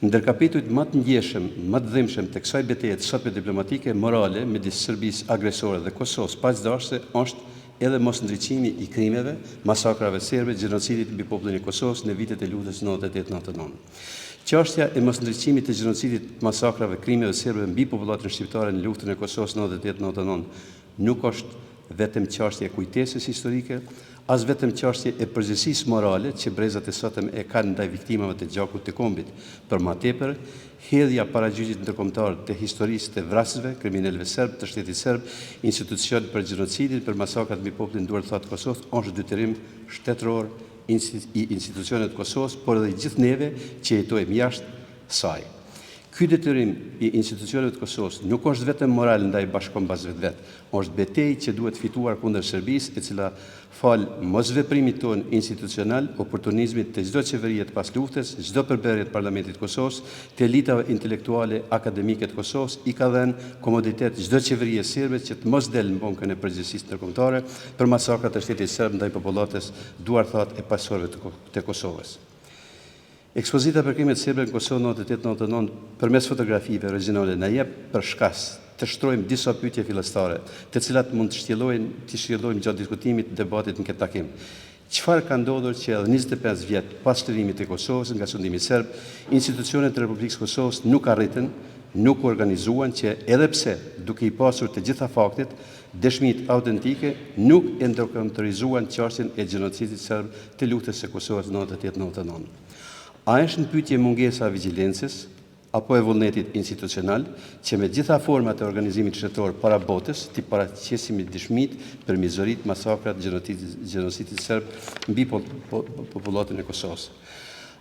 S2: Ndër kapitujt më të ndjeshëm, më të dhimbshëm të kësaj betejë të sotme diplomatike morale midis Serbisë agresore dhe Kosovës paqëdorëse është edhe mosndriçimi i krimeve, masakrave serbe, gjenocidit mbi popullin e Kosovës në vitet e luftës 98-99. Çështja e mosndriçimit të gjenocidit, masakrave, krimeve serbe mbi popullatën shqiptare në luftën e Kosovës 98-99 nuk është vetëm çështje e kujtesës historike, as vetëm çështje e përgjegjësisë morale që brezat e sotëm e kanë ndaj viktimave të gjakut të kombit, për më tepër, hedhja paragjyqit ndërkombëtar të historisë të vrasësve, kriminalëve serb, të shtetit serb, institucion për gjenocidin, për masakrat mbi popullin duar të thotë Kosovës, është detyrim shtetëror i institucioneve të Kosovës, por edhe i gjithë neve që jetojmë jashtë saj. Ky detyrim i institucioneve të Kosovës nuk është vetëm moral ndaj bashkëkombëtasve të vet, është betejë që duhet fituar kundër Serbisë, e cila fal mosveprimit ton institucional, oportunizmit të çdo qeverie të pas luftës, çdo përbërje të Parlamentit të Kosovës, të elitave intelektuale akademike të Kosovës, i ka dhënë komoditet çdo qeverie serbe që të mos del në bonkën e përgjegjësisë ndërkombëtare për masakrat e shtetit serb ndaj popullatës duar thot e pasorëve të Kosovës. Ekspozita për krimet serbe në Kosovë 98-99 përmes fotografive origjinale na jep për shkas të shtrojmë disa pyetje fillestare, të cilat mund të shqyrtojmë gjatë diskutimit, debatit në këtë takim. Çfarë ka ndodhur që edhe 25 vjet pas shtrimit të Kosovës nga sundimi serb, institucionet e Republikës Kosovës nuk arritën, nuk organizuan që edhe pse duke i pasur të gjitha faktet, dëshmit autentike, nuk e ndërkombëtarizuan çështjen e gjenocidit serb të luftës së Kosovës 98-99. A është në pyetje mungesa e vigjilencës, apo e vullnetit institucional, që me gjitha format e organizimit shtetor para botës, t'i paraqesimit dëshmit për mizorit, masakrat, gjenocidit serb mbi popullatën e Kosovës.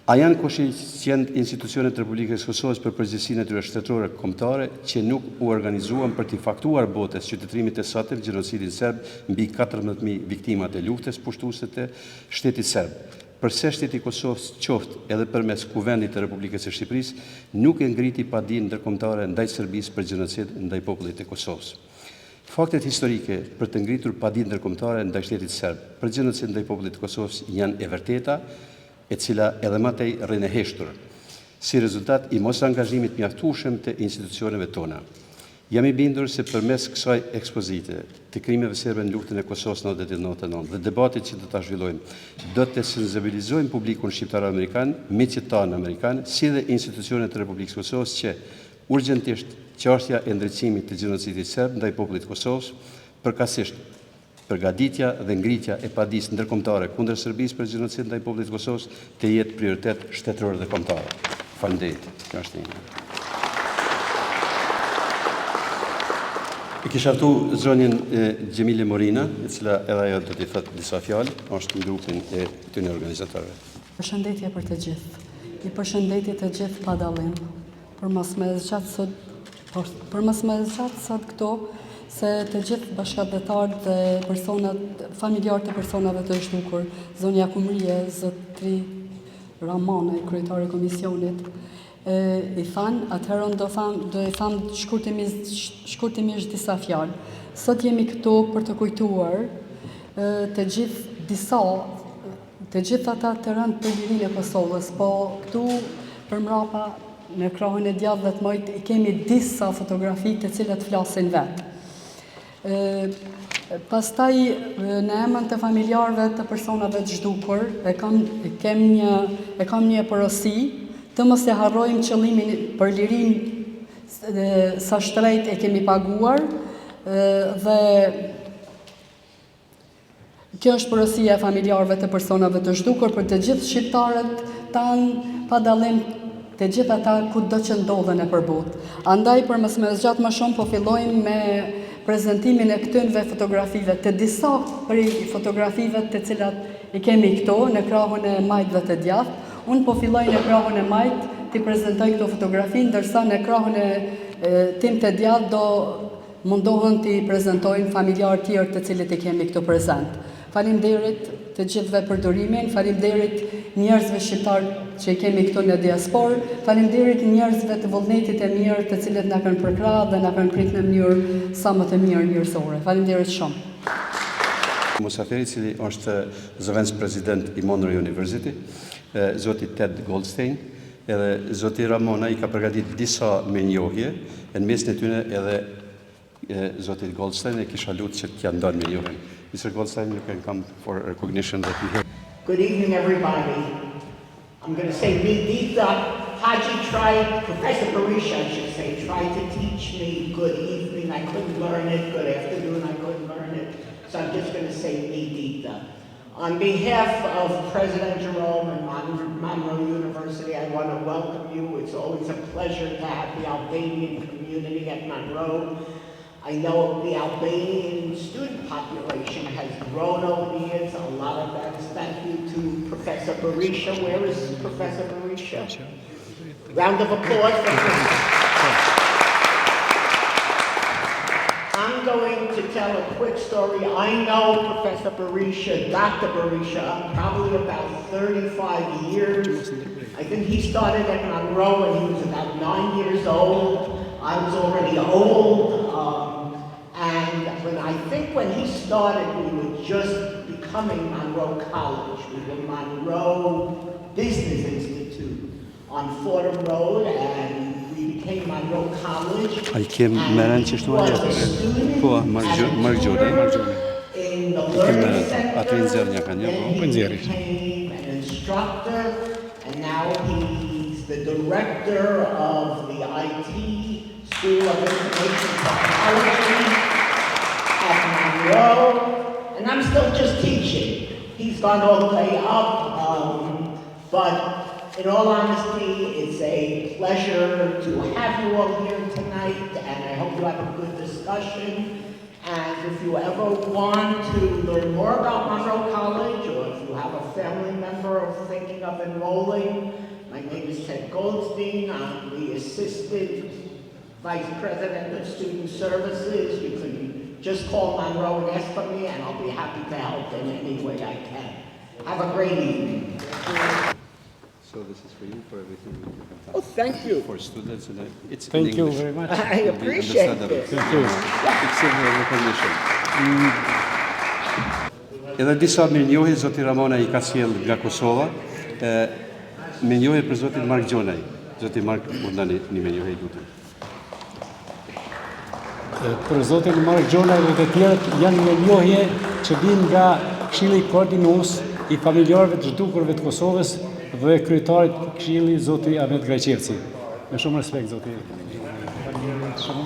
S2: A janë koshicient institucionet e Republikës Kosovës për përgjegjësinë e tyre shtetërore kombëtare që nuk u organizuan për t'i faktuar botës qytetërimit e sotëm gjenocidin serb mbi 14.000 viktimat e luftës pushtuese të shtetit serb. Përse shteti i Kosovës qoftë edhe përmes Kuvendit të Republikës së Shqipërisë nuk e ngriti padinë ndërkombëtare ndaj Serbisë për gjenocid ndaj popullit të Kosovës. Faktet historike për të ngritur padinë ndërkombëtare ndaj shtetit serb për gjenocid ndaj popullit të Kosovës janë e vërteta, e cila edhe më tej rrin e heshtur, si rezultat i mos angazhimit mjaftueshëm të institucioneve tona. Jam i bindur se përmes kësaj ekspozite të krimeve serbe në luftën e Kosovës në 1999 dhe debatit që do ta zhvillojmë, do të sensibilizojmë publikun shqiptar-amerikan, miqtanë amerikan, si dhe institucionet e Republikës Kosovës që urgjentisht çështja e ndriçimit të gjenocidit serb ndaj popullit të Kosovës, përkatësisht përgatitja dhe ngritja e padisë ndërkombëtare kundër Serbisë për gjenocid ndaj popullit të Kosovës të jetë prioritet shtetëror dhe kombëtar. Faleminderit. Kjo është një. E kisha këtu zonjën Gjemile Morina, e cila edhe ajo do t'i thotë disa fjalë, është në grupin e këtyre organizatorëve.
S8: Përshëndetje për të gjithë. I përshëndetje të gjithë pa dallim. Për mos më zgjat sot këto se të gjithë bashkëdhetarët dhe personat familjarë të personave të zhdukur, zonja Kumrie, zotri Ramane, kryetari i komisionit, i thanë, atëherën do i thamë shkurtimisht disa fjalë. Sot jemi këtu për të kujtuar të gjithë ata të rënë për lirinë e Kosovës, po këtu përmrapa në krahun e djathtë dhe të mojt i kemi disa fotografi të cilat flasin vetë. Pastaj në emën të familjarëve të personave të zhdukur e kam një porosi të mos e harrojmë qëllimin për lirinë sa shtrejt e kemi paguar dhe kjo është porosia e familjarëve të personave të zhdukur për të gjithë shqiptarët tanë pa dallim të gjithë ata kudo që ndodhen nëpër botë. Andaj për mos më zgjat më shumë po fillojmë me prezentimin e këtynve fotografive, të disa prej fotografive të cilat i kemi këto në krahun e majt dhe të djathtë. Unë po filloj në krahun e majt t'i prezentoj këto fotografi, ndërsa në krahun e tim të djathtë do mundohen t'i prezentojnë familjarë tjerë të cilët i kemi këto prezent. Faleminderit të gjithëve për durimin, faleminderit njerëzve shqiptar që i kemi këtu në diasporë, faleminderit njerëzve të vullnetit e mirë të cilët na kanë përkrahur dhe na kanë prit në mënyrë sa më të mirë njerëzore. Faleminderit shumë.
S2: Musafiri, i cili është zëvendës president i Monroe University, zoti Ted Goldstein, edhe zoti Ramona i ka përgatit disa me njohje, në mes në tyne edhe zoti Goldstein e kisha lutë që t'ja ndonë me njohjen. Mr. Goldstein, you can come for recognition that we have.
S9: Good evening, everybody. I'm going to say Medita Haji Professor Barisha, I should say, tried to teach me good evening. I couldn't learn it. Good afternoon, I couldn't learn it. So I'm just going to say Medita. On behalf of President Jerome and Monroe University, I want to welcome you. It's always a pleasure to have the Albanian community at Monroe. I know the Albanian student population has grown over the years. A lot of that is thank you to Professor Barisha. Where is Professor Barisha? Round of applause for him. I'm going to tell a quick story. I know Professor Barisha, Dr. Barisha, probably about 35 years. I think he started at Monroe when he was about 9 years old. I was already old. And when he started, we were just becoming Monroe College. We were Monroe Business Institute on Fordham Road, and we became Monroe College.
S2: I came Manchester po Margjone.
S9: In the Learning Center, and he became an instructor, and now he's the director of the IT School of Information Technology at Monroe, and I'm still just teaching. He's gone all the way up, but In all honesty, it's a pleasure to have you all here tonight, and I hope you have a good discussion. And if you ever want to learn more about Monroe College, or if you have a family member thinking of enrolling, my name is Ted Goldstein. I'm the Assistant Vice President of Student Services. You can just call Monroe and ask for me, and I'll be happy to help in any way I can. Have a great evening.
S2: So this is for you, for everything that you have done.
S9: Oh, thank you.
S2: For students, and it's in
S4: Thank you
S2: English.
S4: very much.
S9: I appreciate it.
S4: Thank you.
S2: It's in recognition. Edhe disa mirënjohje zoti Ramona i ka sjell nga Kosova. Mirënjohje për zotin Mark Gjonaj. Zoti Mark, mund ndani një mirënjohje lutem.
S4: Për zotin Mark Gjonaj dhe të tjerët janë mirënjohje që vijnë nga Këshilli Koordinues i familjarëve të zhdukurve të Kosovës dhe kryetarit Këshilli zoti Ahmet Grajqevci. Me shumë respekt zoti. Faleminderit shumë.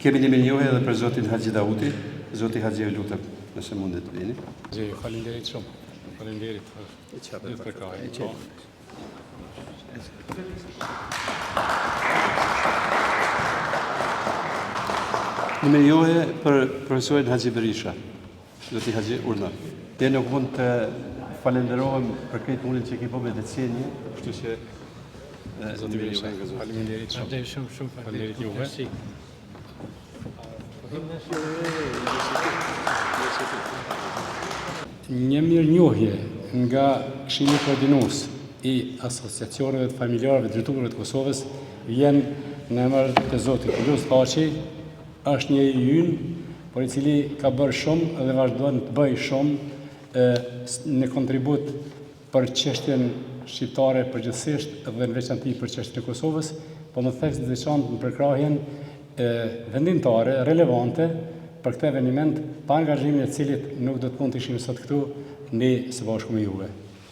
S2: Kemi një mirënjohje edhe për zotin Haxhi Dauti. Zoti Haxhi, ju lutem, nëse mundet të vini.
S4: Faleminderit shumë. Faleminderit. Për kohën.
S2: Një mirënjohje për profesorin Haxhi Berisha. Zoti Haxhi, urdhër. Ne nuk mund të falenderohem për këtë punën që ke bërë me decenije, kështu që
S4: Zoti Berisha, faleminderit shumë. Faleminderit juve. Një mirënjohje nga Këshilli Koordinues i asociacioneve të familjarëve të zhdukurve të Kosovës vjen në emër të zotit Julius Thaçi, është një i ynë, por i cili ka bërë shumë dhe vazhdon të bëjë shumë në kontribut për çështjen shqiptare përgjithsisht dhe në veçanti për çështjen e Kosovës, po më theks të veçantë në përkrahjen vendimtare, relevante për këtë eveniment, pa angazhimin e cilit nuk do të mund të ishim sot këtu ne së bashku me juve.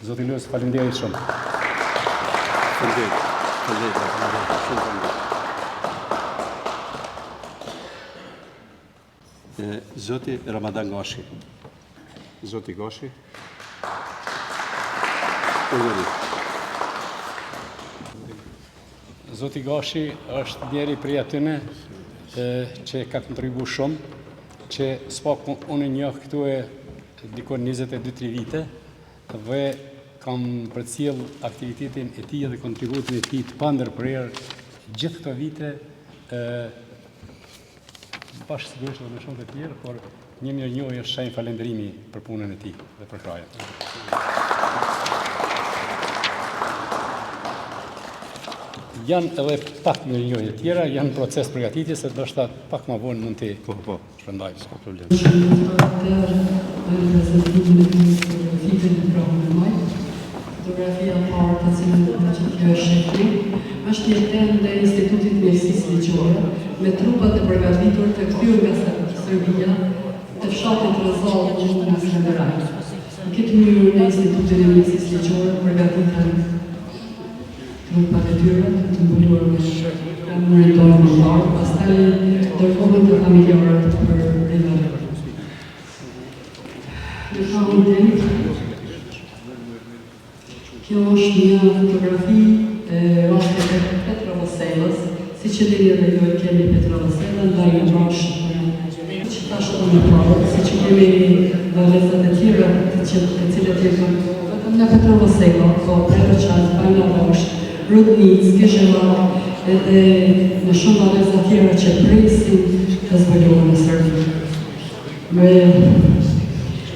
S4: Zoti Julius, faleminderit shumë.
S2: Zoti Ramadan Gashi. Zoti Gashi.
S4: Zoti Gashi është njeri prej atyne që ka kontribu shumë, që s'pak unë njoh këtu e dikon 22-3 vite dhe kam përcjell aktivitetin e tij dhe kontributin e tij të pandërprerë gjithë këto vite, bashkë sigurisht dhe me shumë të tjerë, por një mirënjohje është shenjë falënderimi për punën e tij dhe për krajet. Janë edhe pak mirënjohje tjera, janë proces përgatitjes, se ndoshta pak më vonë mund të shpërndajmë, s'ka problem.
S8: Fotografia parë të cilën që kjo është shefri, është një temë dhe Institutit Mjekësisë Ligjore, me trupat e përgatitur të kthyer nga Serbia, të fshatit Rëzallë në Skënderaj. Në këtë mënyrë në Institutin e Mjekësisë Ligjore përgatiten trupat e tyre të mbuluar me monitorë më parë, pastaj dërgohen të familjarët për rivalë. Në shahun tim, kjo është një fotografi e rastit e Petra Voselës, si që dini edhe ju e kemi Petra Voselën, dhe i bashkë që tashtë të në parë, si që kemi dhe lesat e tjera të cilat e kanë vetëm në Petra Voselë, po Predo Qas, Bajna Bashkë, Rudnic, Kishëlla, edhe në shumë valesa tjera që presin të zbuluar në Serbi.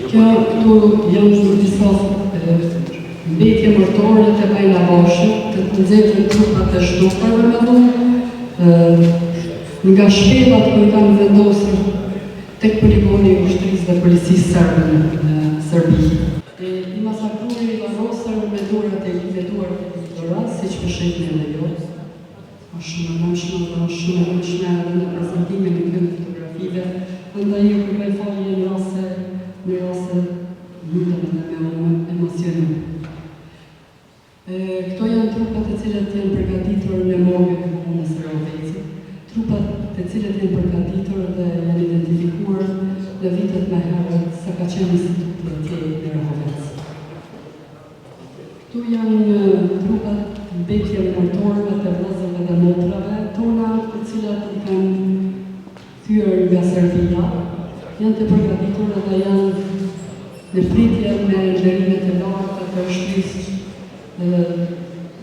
S8: Kjo këtu janë disa mbetje mërtore të Bajna Bashkë, të nxjerrën trupat e zhdukurve me dhunë, nga shpelat ku i kanë vendosur tek poligoni i ushtrisë dhe policisë serbe në Serbi. I masakruar i varrosur me duart e siç po shihni edhe ju. Është shumë edhe në prezantimin e këtyre fotografive, andaj ju kërkoj falje në raste lutëm dhe me emocionu. Këto janë trupat të cilët janë përgatitur në morgë e komunës së Rovecit. Trupat të cilët janë përgatitur dhe janë identifikuar në vitet më herët sa ka qenë instituti në Rovec. Këtu janë trupat mbetje mërtorëve të vëllezërve dhe motrave tona, të cilat i kanë thyer nga Serbia, janë të përgatitur dhe janë në pritje me nderime të larta të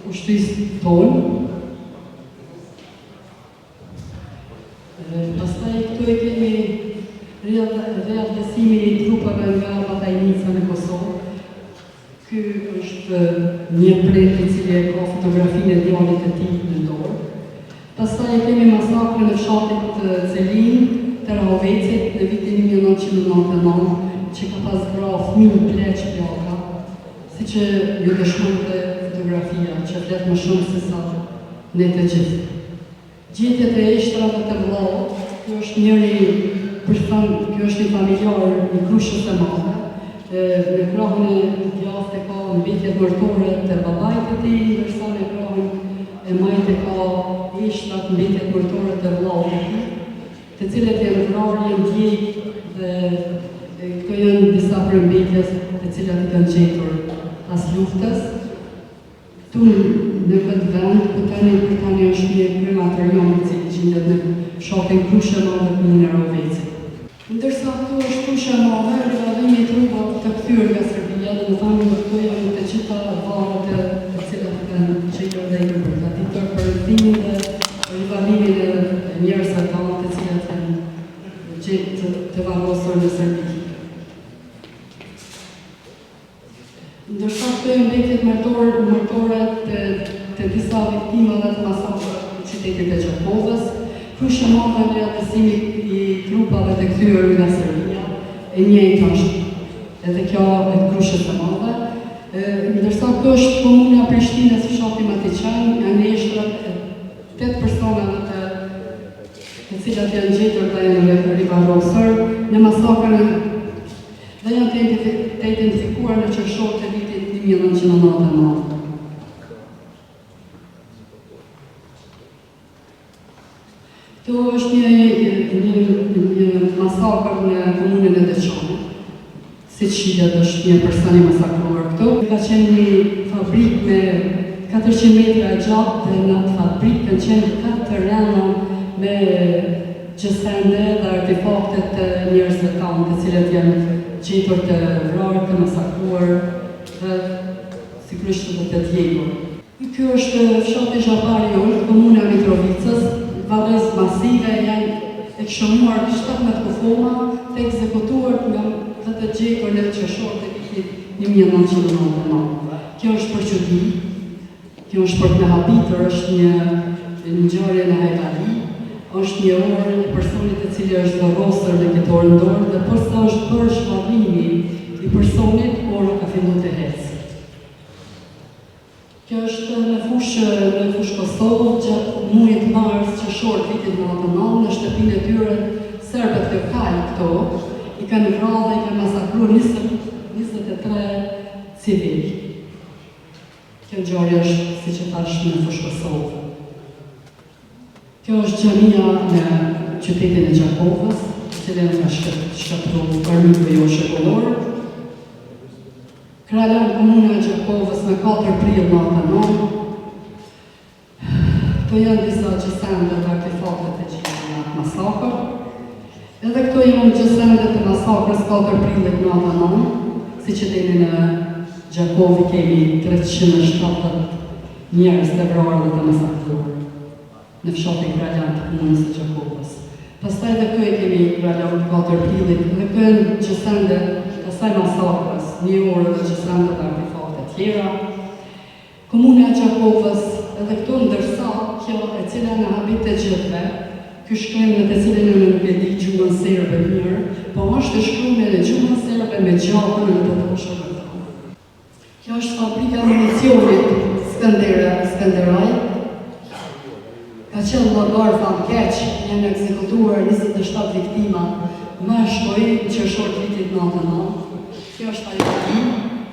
S8: ushtrisë tonë. Pastaj këtu e kemi reallësimin e trupave nga Batajnica në Kosovë. Ky është një pret i cili e ka fotografinë e djalit të tij në dorë. Pastaj e kemi masakrën në fshatit Celin të Rahovecit në vitin 1999, që ka pas vrarë fëmijë pleq plaka, si që ju dëshmonte fotografia, që flet më shumë se sa ne të gjithë. Gjetjet e eshtrave të vëllaut, kjo është kjo është një familjar i Krushës së Madhe. Në krahun e djathtë ka mbetjet mërtore të babait të tij, ndërsa në krahun e majtë ka eshtrat mbetjet mërtore të vëllaut të tij, të cilët janë vrarë, janë djegë dhe këto janë disa përmbetjes të cilat i kanë gjetur pas luftës. Këtu në këtë vend, tani është një krematorium i cili gjendet në fshatin Krushë e Madhe komunën e Rovecit. Ndërsa këtu është Krushë e Madhe, rivallimi i trupave të kthyer nga Serbia dhe në thamë këtu janë të gjitha varret të cilat i kanë gjetur dhe i kanë përgatitur për rrethimin dhe rivallimin e njerëzve tanë të cilat janë gjetur të varrosur në Serbi. Ndërsa këto janë mbetjet mërtore të disa viktimave të masakrave në qytetin e Gjakovës, Krushë e Madhe në reallësimi i trupave të kthyer nga Serbia, e njëjtë është edhe kjo e Krushës së Madhe. Ndërsa kjo është komuna Prishtinës, fshati Matiqan, janë eshtrat e 8 personave të cilat janë gjetur dhe janë rivarrosur në masakrën dhe janë të identifikuar në qershor të vitit 1999. Kjo është një masakër në komunën e Deçanit, si shihet është një person i masakruar këtu. Ka qenë një fabrik me 400 metra gjatë dhe në atë fabrik kanë qenë 4 rena me gjësende dhe artefakte të njerëzve tanë, të cilët janë gjetur të vrarë, të masakruar dhe sigurisht dhe të djegur. Kjo është fshati Zhabari, komuna e Mitrovicës, valez masive janë ekshumuar 17 kufoma të ekzekutuar dhe të gjetur në qershor të vitit 1999. Kjo është për çudi, kjo është për të habitur, është një ngjarje në Hajvali, është një orë e personit të cili është varrosur në këtë orë ndorë dhe përsa është bërë zhvallimi i personit, ora ka filluar të ecë. Kjo është në fushë Kosovë, gjatë muajit mars qershor vitit 1999, në shtëpinë e tyre serbët lokal këto i kanë vrarë dhe i kanë masakruar 23 civil. Kjo ngjarje është, siç e thash, në fushë Kosovë. Kjo është xhamia në qytetin e Gjakovës, e cila ka shkatruar armiku jo shekullor. Kralon komuna e Gjakovës në 4 prill 1999. Këto janë disa gjësende të artefakte të gjitha në atë masakër. Edhe këto janë gjësende të masakrës 4 prillit 1999, si që dini në Gjakovë kemi 370 njerëz të vrarë dhe të masakruar në fshatin Kraljan të komunës së Gjakovës. Pastaj edhe këtu e kemi Kraljan 4 prillit, dhe këto janë gjësende të asaj masakrës, një orë dhe gjësende të artefakte tjera. Komuna e Gjakovës, edhe këtu ndërsa kjo e cila në habit të gjithve, ky shkrim në të cilin në nuk e di gjuhën serbe mirë, po është shkruar në gjuhën serbe me gjakun në të thoshën e tonë. Kjo është fabrika e municionit Skanderaj. Ka qenë llogar famkeq, janë ekzekutuar 27 viktima më shkoi në qershor vitit 1999. Kjo është ajo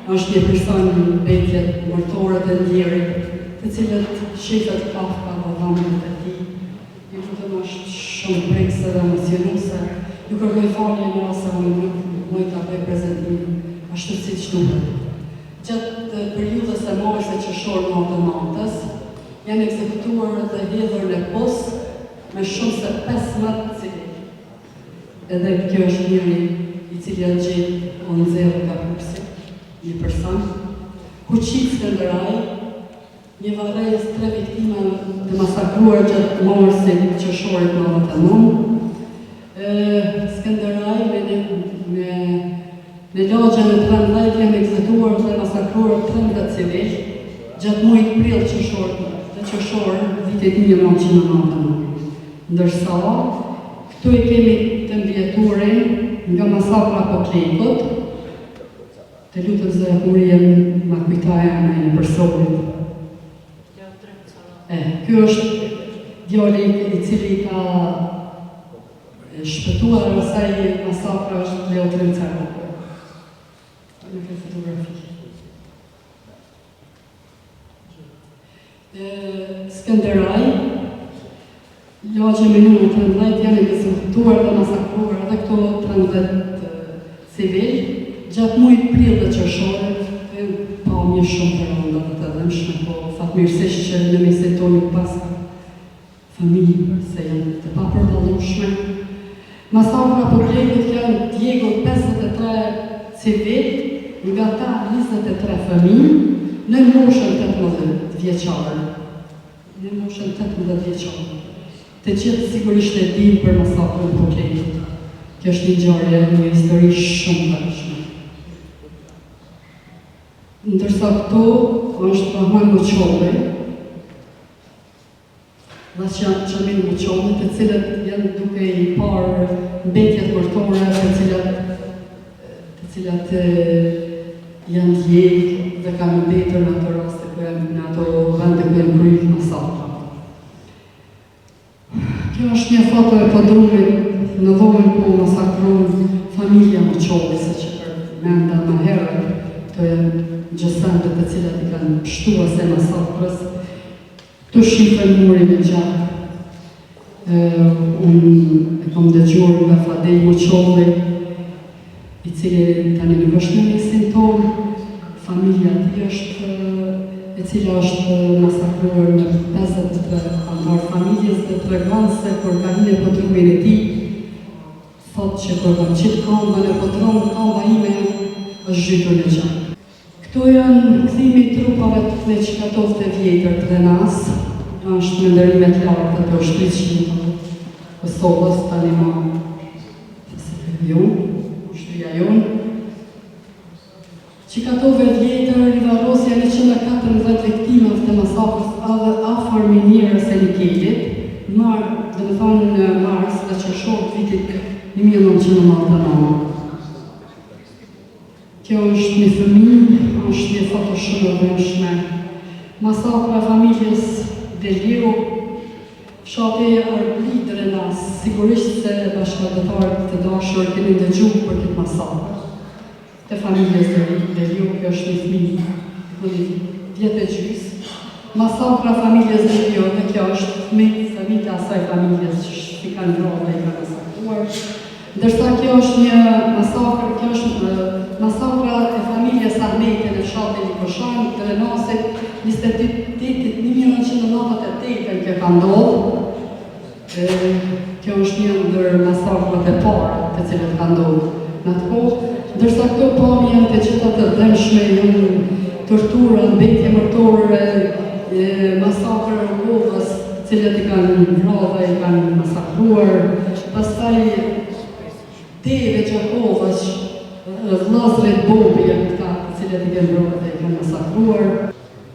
S8: është një person në mbetjet mërtore dhe ndjerit, të cilët shifet Kafka dhe dhamën e ti. Ju lutem është shumë prekse dhe emocionuse, ju kërkoj falje në ose unë nuk mund ta bëj prezantimin ashtu siç duhet. Gjatë periudhës së marrës së qershor natës, janë ekzekutuar dhe hedhur në pos me shumë se 15 civil. Edhe kjo është njëri i cili janë gjetë o nxjerrë nga hapësi, një person, Kuqit Skënderaj, një varrez 3 viktima të masakruar gjatë marrësit qershorit 99. Skënderaj me lagjën e 13 janë ekzekutuar dhe masakruar 13 civil gjatë muajit prill qershor vitit 1999. Ndërsa këtu i kemi të mbjeturin nga masakra Poklekut, të lutem zë Hurien ma kujtaja me një personit. Ky është djali i cili ka shpëtuar asaj masakra është Leo Tremcaro. Në këtë fotografi. Skënderaj, lagje me numër 13 janë ekzekutuar dhe masakruar edhe këto 13 civil gjatë muajit prill dhe qershorit, pa një shumë të rënda dhe të dëmshme, po fatmirësisht që në mesin tonë nuk pas familje se janë të papërdallueshme. Masakra Poklekut kanë djegur 53 civil, nga ta 23 familje, në moshën 18 vjeçare. Në moshën 18 vjeçare. Të gjithë sigurisht e dinë për masakrën Poklekut. Kjo është një ngjarje, një histori shumë të rëndësishme. Ndërsa këto është Rahman Muqolli, dhe Qamin Muqolli, të cilët janë duke i parë mbetjet mërtore, të cilat janë djegë dhe kanë mbetur në ato raste në ato vende ku janë kryer masakra. Kjo është një foto e podrumit në dhomën ku masakron familja Muqolli, se që përmenda më herët, këto janë gjësante të cilat i kanë pështuar se masakrës. Këtu shifen murin e gjatë. Unë e kam dëgjuar nga Fadej Muqolli, i cili tani nuk është në mesin tonë, familja ti është e cila është masakruar në 50 antar familjes dhe tregon se kur ka hyrë në podrumin e tij, thotë që kur kam qitë këmbën e podrum, këmba ime është zhytur në gjatë. Këto janë kthimi i trupave të Pleqkatovë të vjetër të Dhenas, është me ndërimet larta të ushtrisë të Kosovës, tani më ushtria jonë. Qikatove vjetër, rivarrosja 114 viktima të masakrës afër minierës e Nikelit, dhe më thonë në mars dhe qershor vitit 1999. Kjo është një fëmijë, është një foto shumë e vëshme. Masakra familjes Deliu, fshati Arbli Drenas, sigurisht se bashkëdhëtarët të dashur keni dëgjuar për këtë masakrë. Të familjes Deliu, kjo është një fëmijë, 10 e gjys. Masakra familjes Deliu, dhe kjo është fëmijë të asaj familjes që i kanë vrarë dhe i kanë masakruar. Ndërsa kjo është një masakër, kjo është masakra e familjes Ahmeti në fshatin Nikoshan, të Renasit, 1998 kjo ka ndodhur. Kjo është një ndër masakrat e parë të cilët ka ndodhur në atë kohë. Ndërsa këto pamje janë të gjitha të dëmshme, janë tortura, mbetje mërtore, masakra e Rrogovës, të cilët i kanë vrarë dhe i kanë masakruar. Pastaj Deve Gjakovës, vllazërit Bobi janë këta të cilët i kanë vrarë dhe i kanë masakruar.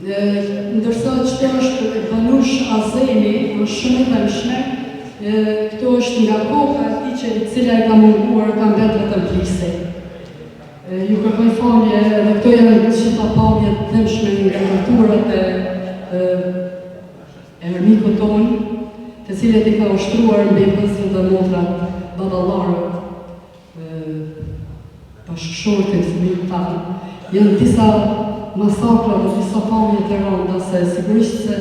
S8: Ndërsa çdo është Banush Azemi, është shumë e dëmshme. Këto është nga koha e atij që e cila e ka munduar, ka mbetur vetëm fliste. Ju kërkoj falje, dhe këto janë gjitha pamje të dëmshme nga torturat e armikut tonë, të cilët i ka ushtruar mbetësit dhe motrat baballarët, bashkëshortit fëmijët tanë. Janë disa masakra dhe disa pamje të rënda se sigurisht se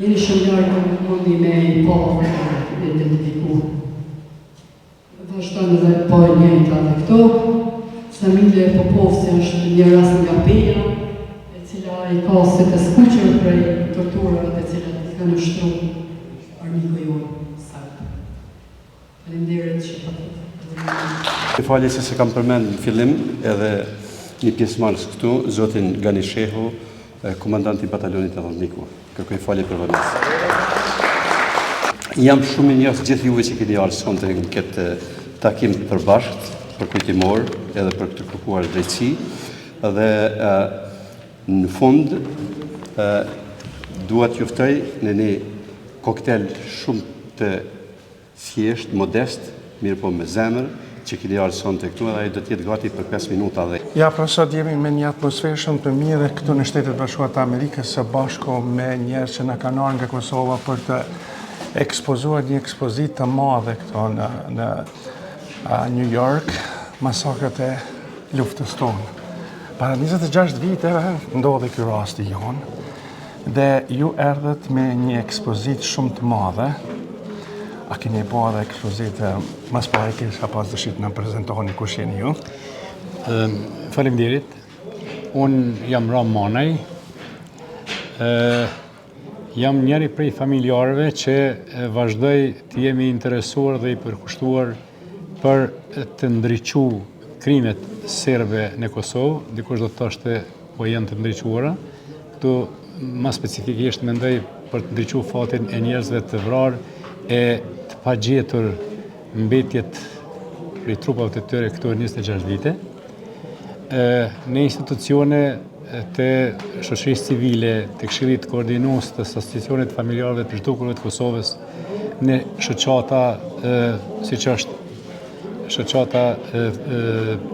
S8: jeni shënjarë për mundi me i pa dhe me identifiku. Vazhdojnë edhe pa e njëjta dhe këto. Samilje Popovci është një rast nga Peja, e cila i ka se të skuqër prej torturave të cilat i ka nështru armiku jonë Sarp. Faleminderit që
S2: Falje se kam përmend në fillim edhe një pjesëmarrës këtu, zotin Gani Shehu, komandanti batalionit e Randniku. Kërkoj falje për vëmendje. Jam shumë i njoft gjithë juve që keni ardhur sonte në këtë takim përbashkët, për kujtimor edhe për këtë kërkuar drejtësi. Dhe në fund dua t'ju ftoj në një koktel shumë të thjesht, modest, mirë po me zemër, që keni ardhur sonte këtu edhe ai do të jetë gati për 5 minuta dhe.
S10: Ja, pra sot jemi me një atmosferë shumë të mirë dhe këtu në Shtetet Bashkuara të Amerikës së bashku me njerëz që na kanë ardhur nga Kosova për të ekspozuar një ekspozitë të madhe këtu në New York, masakrat e luftës tonë. Para 26 viteve ndodhi ky rasti jonë dhe ju erdhët me një ekspozitë shumë të madhe. A keni po edhe ekspozitë mas pare kisha pas dëshirë në prezentoheni kush jeni ju?
S4: Faleminderit. Unë jam Ram Manaj. Jam njëri prej familjarëve që vazhdoj të jemi interesuar dhe i përkushtuar për të ndriqu krimet serbe në Kosovë, dikush do të thoshte po janë të ndriquara. Këtu më specifikisht mendoj për të ndriqu fatin e njerëzve të vrarë e të pagjetur mbetjet prej trupave të tyre këto 26 vite. Në institucione të shoqërisë civile, të Këshillit Koordinues të Asociacionit Familjarëve të Zhdukurve të Kosovës, në shoqata siç është shoqata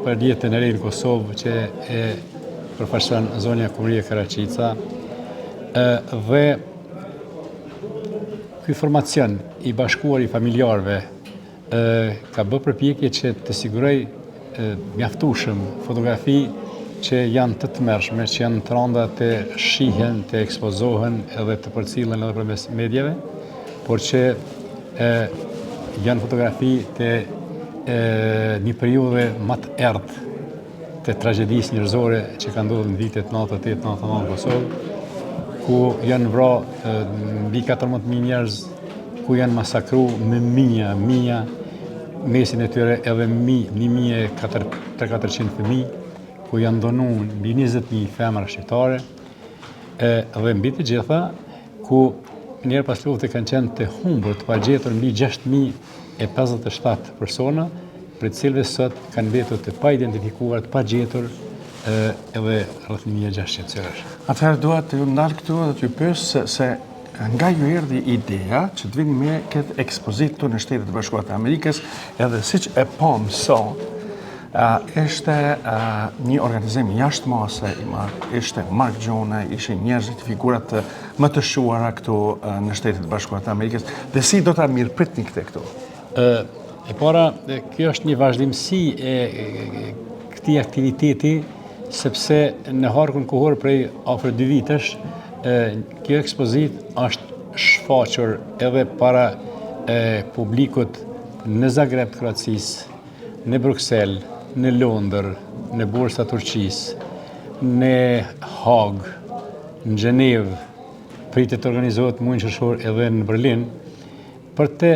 S4: për jetën e re në Kosovë që e përfaqëson zonja Kumria Karaqica dhe ky formacion i bashkuar i familjarëve ka bërë përpjekje që të siguroj mjaftueshëm fotografi që janë të tmerrshme, që janë të rënda të shihen, të ekspozohen edhe të përcillen edhe përmes medjave, por që janë fotografi të një periudhe më të errët të tragjedisë njerëzore që ka ndodhur në vitet 98-99 në Kosovë, ku janë vrarë mbi 14.000 njerëz, ku janë masakru me mija, mesin e tyre edhe 1.400 fëmijë, ku janë donu mbi 20.000 femra shqiptare, dhe mbi të gjitha, ku njerë pas lufte kanë qenë të humbur, të pagjetur mbi 6.057 persona, për të cilëve sot kanë mbetur të pa identifikuar, të pagjetur, edhe rreth 1.600 sërësh.
S10: Atëherë dua të ju ndalë këtu dhe të ju pyes se nga ju erdhi ideja që të vini me këtë ekspozitë në Shtetet Bashkuara të Amerikës, edhe siç e pam sot, ishte një organizim jashtëmase i madh, ishte Mark Gjone, ishin njerëz të figurat më të shuara këtu në Shtetet Bashkuara të Amerikës, dhe si do ta mirëpritni këtë këtu?
S4: E para, kjo është një vazhdimsi e këtij aktiviteti, sepse në harkun kohor prej afër 2 vitesh, kjo ekspozitë është shfaqur edhe para publikut në Zagreb të Kroacisë, në Bruxelles, në Londër, në Borsa Turqisë, në Hag, në Gjenevë, pritet të organizohet muajin qershor edhe në Berlin, për të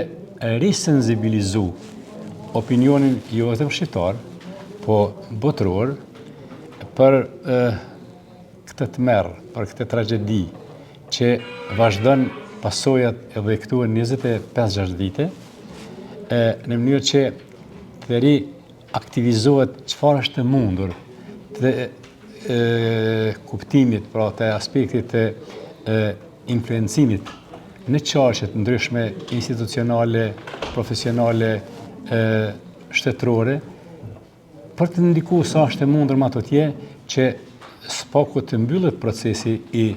S4: risensibilizu opinionin jo vetëm shqiptar, po botëror, për këtë tmerr, për këtë tragjedi që vazhdon pasojat edhe këtu në 25-6 vite, në mënyrë që të riaktivizohet çfarë është e mundur të kuptimit, pra të aspektit të influencimit në çështje të ndryshme institucionale, profesionale, shtetërore, për të ndikuar sa është e mundur më atje që spaku të mbyllet procesi i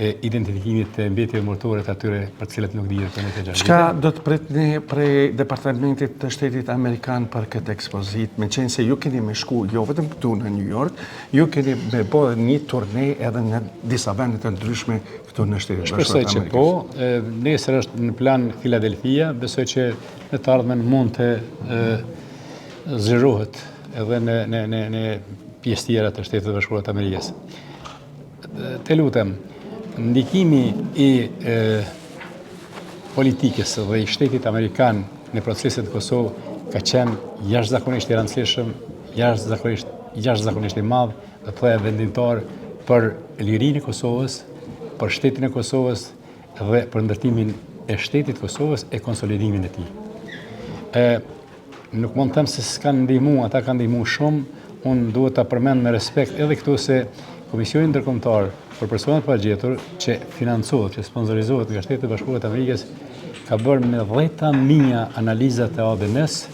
S4: identifikimit të mbjetjeve mortore të atyre për cilët nuk dihet për në të gjatë.
S10: Çka do të pritni prej Departamentit të Shtetit Amerikan për këtë ekspozit, me qenë se ju keni me shku jo vetëm këtu në New York, ju keni me bërë një turne edhe në disa vende të ndryshme këtu në Shtetin e Bashkuar të
S4: Amerikës. Shpresoj që po, nesër është në plan Philadelphia, besoj që në të ardhmen mund të zgjerohet edhe në pjesë tjera të Shtetit të Bashkuar të Amerikës. Të lutem, ndikimi i politikës dhe i shtetit Amerikan në proceset në Kosovë ka qenë jashtëzakonisht i rëndësishëm, jashtëzakonisht i madh dhe thoya vendimtar për lirinë e Kosovës, për shtetin e Kosovës dhe për ndërtimin e shtetit Kosovës e konsolidimin e tij. Nuk mund të them se s'kanë ndihmuar, ata kanë ndihmuar shumë, unë duhet ta përmend me respekt edhe këtu se Komisioni Ndërkombëtar për personat pa gjetur që financohet, që sponsorizohet nga Shtetet e Bashkuara të Amerikës, ka bërë me 10.000 analiza të ADN-s,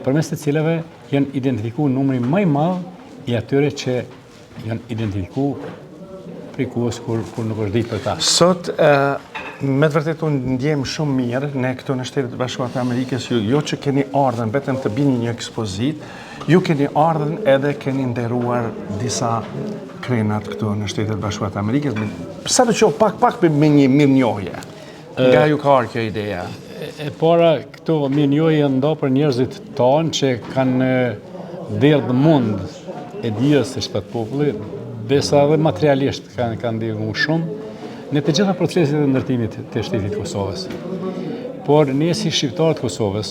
S4: përmes të cilave janë identifikuar numri më i madh i atyre që janë identifikuar prej kohës kur nuk është ditë për ta.
S10: Sot, me të vërtet unë ndjem shumë mirë ne këtu në Shtetet e Bashkuara të Amerikës, jo që keni ardhen vetëm të bini një ekspozit, ju keni ardhen edhe keni nderuar disa krenat këtu në Shtetet e Bashkuara të Amerikës, sa të qoftë pak me një mirënjohje. Nga ju ka ardhur kjo ideja?
S4: E para, këto mirënjohje ndo për njerëzit tanë që kanë derdhë mund e dijes së shtat populli, besa edhe materialisht kanë ndihmuar shumë në të gjitha proceset e ndërtimit të shtetit Kosovës. Por ne si shqiptarët Kosovës,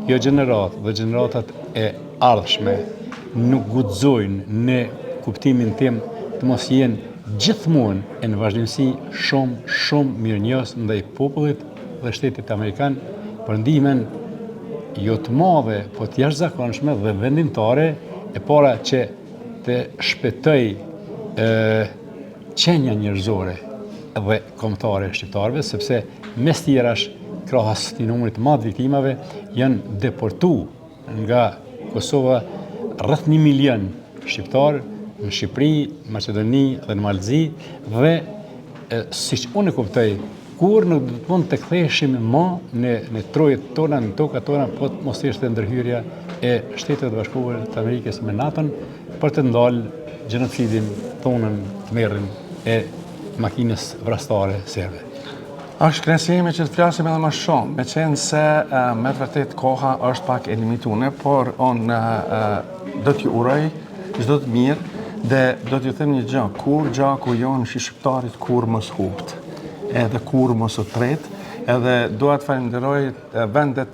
S4: jo gjeneratë dhe gjeneratat e ardhshme nuk guxojnë në kuptimin tim të mos jenë gjithmonë e në vazhdimësi shumë mirënjohës ndaj popullit dhe shtetit Amerikan për ndihmën jo të madhe, po të jashtëzakonshme dhe vendimtare e para që të shpëtoj qenja njerëzore dhe kombëtare shqiptarëve, sepse mes tjerash krahas të numrit të madh viktimave janë deportuar nga Kosova rreth 1 milion shqiptarë në Shqipëri, Maqedoni dhe në Malzi dhe siç unë e kuptoj, kur nuk do të mund të ktheheshim më në trojet tona, në tokat tona, po mos ishte ndërhyrja e Shtetit të Bashkuar të Amerikës me NATO për të ndalë gjenocidin, thonën, tmerrin e makinës vrastare serbe.
S10: Është kënaqësi që të flasim edhe më shumë, me qenë se me të vërtet koha është pak e limituar, por unë do t'ju uroj çdo të mirë dhe do t'ju them një gjë, kur gjaku jonë shi shqiptarit kur mos hupt, edhe kur mos u tret, edhe dua të falenderoj vendet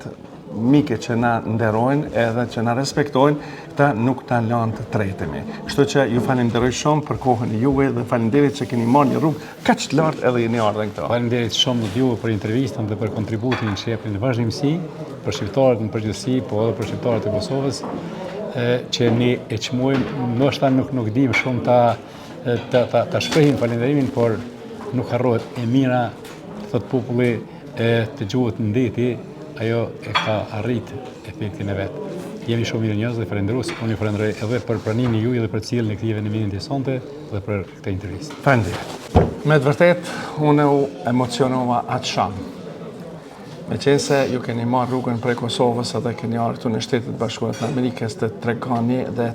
S10: mike që na nderojnë edhe që na respektojnë, këta nuk ta lanë të tretemi. Kështu që ju falenderoj shumë për kohën e juve dhe falenderit që keni marrë një rrugë kaq të lartë edhe jeni ardhur këtu.
S4: Falenderit shumë juve për intervistën dhe për kontributin që jepni në vazhdimsi për shqiptarët në përgjithësi, po edhe për shqiptarët e Kosovës, që ne e çmojmë, ndoshta nuk dim shumë ta shprehim falenderimin, por nuk harrohet e mira, thot populli, të gjuhët në ndeti, ajo e ka arrit efektin e vetë. Jemi shumë mirënjohës dhe falenderoj, unë ju falenderoj edhe për pranimin juaj dhe për cilën e këtij evenimenti interesante dhe për këtë intervistë.
S10: Faleminderit. Me të vërtet, unë u emocionova atë sham. Me qenë se ju keni marrë rrugën prej Kosovës edhe keni ardhur këtu në Shtetet Bashkuara të Amerikës të tregoni dhe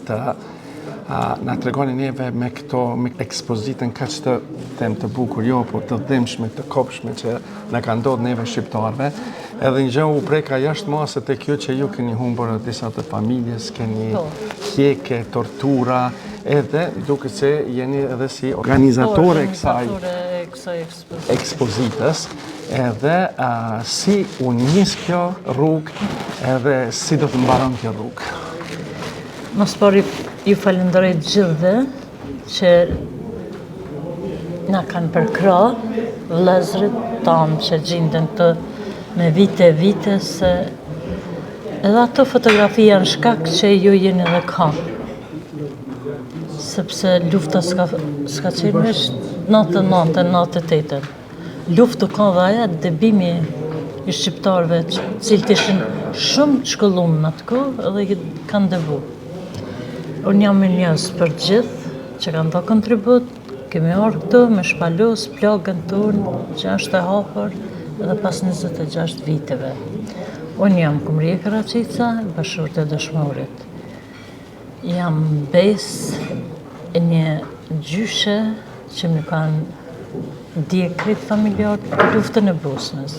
S10: na tregoni neve me ekspozitën kaq të bukur, jo, po të dhimbshme, të kopshme që na ka ndodhur neve shqiptarëve. Edhe një gjë u preka jashtë masë tek kjo që ju keni humbur disa të familjes, keni hjeke, tortura, edhe duket se jeni edhe si organizatore e kësaj ekspozitës, edhe si u nis kjo rrugë, edhe si do të mbaron kjo rrugë.
S1: Mos pari ju falenderoj gjithëve që na kanë përkra, vëllezërit tanë që gjenden të me vite se edhe ato fotografi janë shkak që ju jeni edhe kam. Sepse lufta s'ka qenë veç 99-98. Luftu ka dhe aja dëbimi i shqiptarëve, cilët ishin shumë të shkolluar në atë kohë edhe kanë dëbu. Unë jam mirënjohës për gjithë që kanë dhënë kontribut Kemi orë këtu me shpalus plagën tonë që është e hapur edhe pas 26 viteve. Unë jam Kumrije Karacica, bashkëshorte e dëshmorit. Jam besë e një gjyshe që më kanë djekrit familjarët për luftën e Bosnës.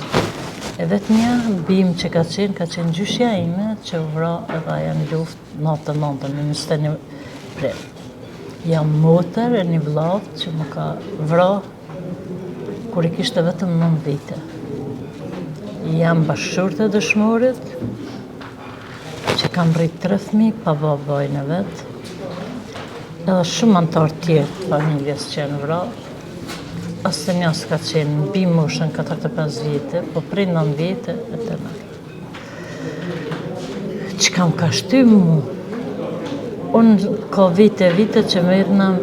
S1: E vetë një bim që ka qenë gjyshja ime që u vra edhe aja në luftë natën në 21 prill. Jam motër e një vllavë që më ka vra kur I kishte vetëm 9 vite. Jam bashkëshorte e dëshmorit që kam rrit 3 fëmijë pa babajnë e vetë. Edhe shumë antarë tjerë të familjes që janë vra. Asë një s'ka qenë bi moshën 45 vite, po prej 9 vite e të në. Që kam ka shty mu? Unë ka vite që merrna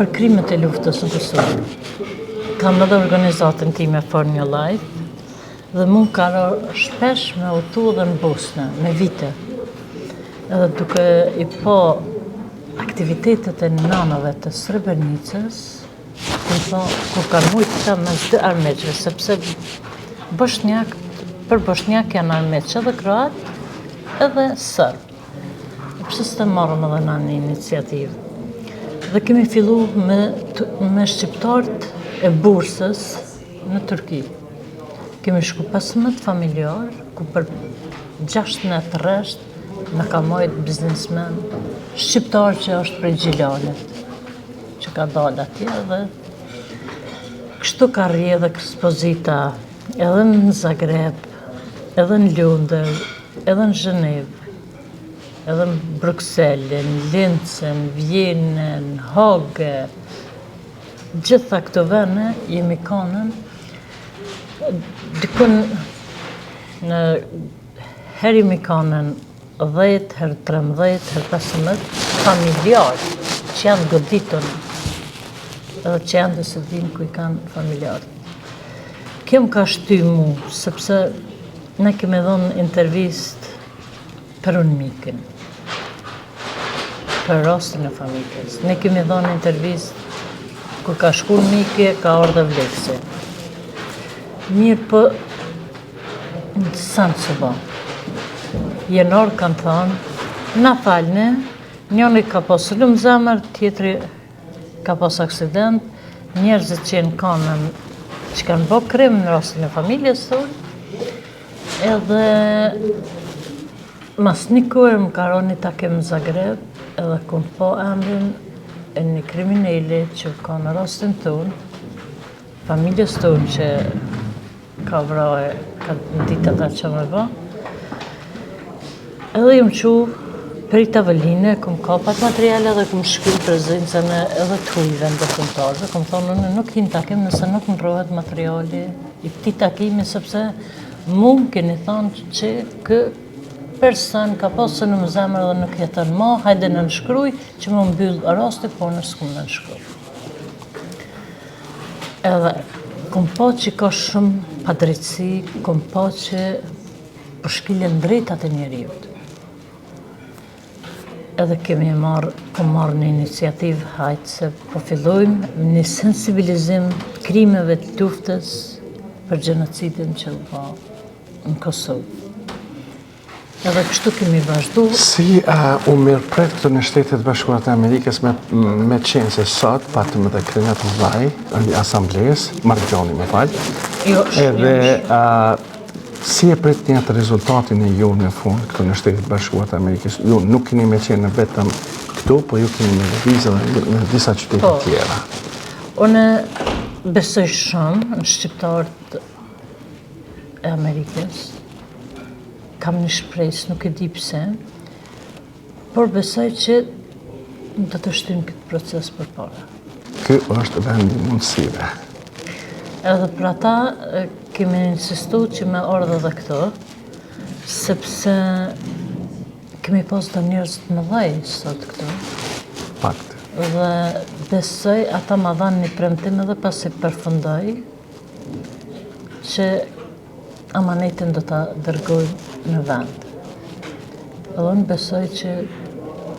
S1: për krimet e luftës në Kosovë. Kam edhe organizatën time For New Life dhe mund ka shpesh me utu dhe në Bosnë, me vite. Edhe duke I po aktivitetet e nanave të Srebrenicës, kur kanë mujtë ta mes dy armeqve, sepse për Bosnjak janë armeq edhe kroat edhe sërb. Pse s'të marrëm edhe na një iniciativë. Dhe kemi fillu me shqiptarët e bursës në Turki. Kemi shku 15 familjar, ku për 6 net rresht në ka mojt biznesmen shqiptar që është prej Gjilanit, që ka dalë atje dhe kështu ka rri edhe ekspozita edhe në Zagreb, edhe në Lundër, edhe në Zhenevë, edhe në Bruxelles, Linzen, Vjenën, Hage. Gjitha këto vene jemi kanën dikun në heri jemi kanën 10, herë 13, herë 15 familjarë që janë goditur edhe që janë dhe se dinë ku I kanë familjarët. Kem ka shty mu, sepse ne kemi dhonë intervist për unë mikin, për rastin e familjes. Ne kemi dhonë intervist kur ka shku në miki, ka ardhe vlekse. Mirë për në sanë që ba. Jenor kanë thonë, na falne, njoni ka posë lumë zemër, tjetëri ka pas aksident, njerëzit që në kanën që kanë bo krim në rastin e familjes tonë, edhe mas një kohë më karoni takim në Zagreb, edhe kom po emrin e një kriminali që ka në rastin tonë, familjes tonë që ka vraje, ka në ditët atë që me ba, edhe jëmë që për I tavëline, kom kapat materiale dhe kom shkryt prezencën edhe të hujve në dëfëntarëve. Kom thonë, në nuk hinë takim nëse nuk nërohet materiali I këti takimi, sepse mund keni thonë që kë person ka pasë në më zemër dhe nuk jetën ma, hajde në nëshkruj që më mbyllë rasti, por në s'kum në nëshkruj. Edhe, kom po që ka shumë padrejtësi, kom po që përshkiljen drejtat e njeriut. Edhe kemi marrë një iniciativë hajtë se po fillojmë një sensibilizim të krimeve të luftës për gjenocidin që u ba në Kosovë. Edhe kështu kemi vazhdu.
S10: Si u mirëpret këtu në Shtetet Bashkuara të Amerikës me qenë se sot patëm edhe krenat të vaj në asambles, Margjoni me falë.
S1: Jo,
S10: edhe si e pret një të rezultatin e ju në fund këtu në Shtetet Bashkuara të Amerikës? Ju nuk keni me qenë vetëm këtu, po ju keni me lëvizë në disa qytete tjera.
S1: Unë besoj shumë në shqiptarët e Amerikës. Kam një shpresë, nuk e di pse, por besoj që do të shtyjmë këtë proces përpara.
S10: Ky është vend I mundësive.
S1: Edhe për ata kemi insistu që me ardhe dhe këto, sepse kemi pas të njerëz të mëdhej sot këto.
S10: Fakt.
S1: Dhe besoj ata ma dhanë një premtim edhe pas I përfundoj që amanetin do ta dërgoj në vend. Edhe unë besoj që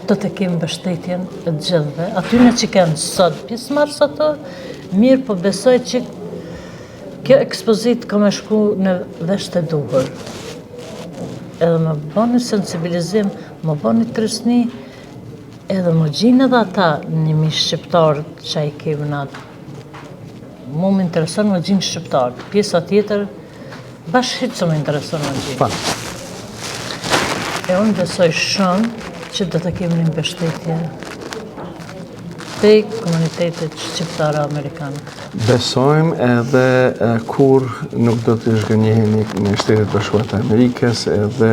S1: do të kemë mbështetjen e gjithëve. Atyne që kanë sot pjesëmarrës ato, mirë po besoj që kjo ekspozit ka me shku në vesh të duhur. Edhe më bani sensibilizim, më bani tresni, edhe më gjinë edhe ata një mi shqiptarë që i kemi në atë. Mu më intereson më gjinë shqiptarë. Pjesa tjetër, bashkë hitë që më intereson më gjinë. E unë besoj shumë që do të kemi një mbështetje te komunitetet shqiptare amerikanë.
S10: Besojmë edhe kur nuk do të zhgënjeheni në Shtetet Bashkuara të Amerikës, edhe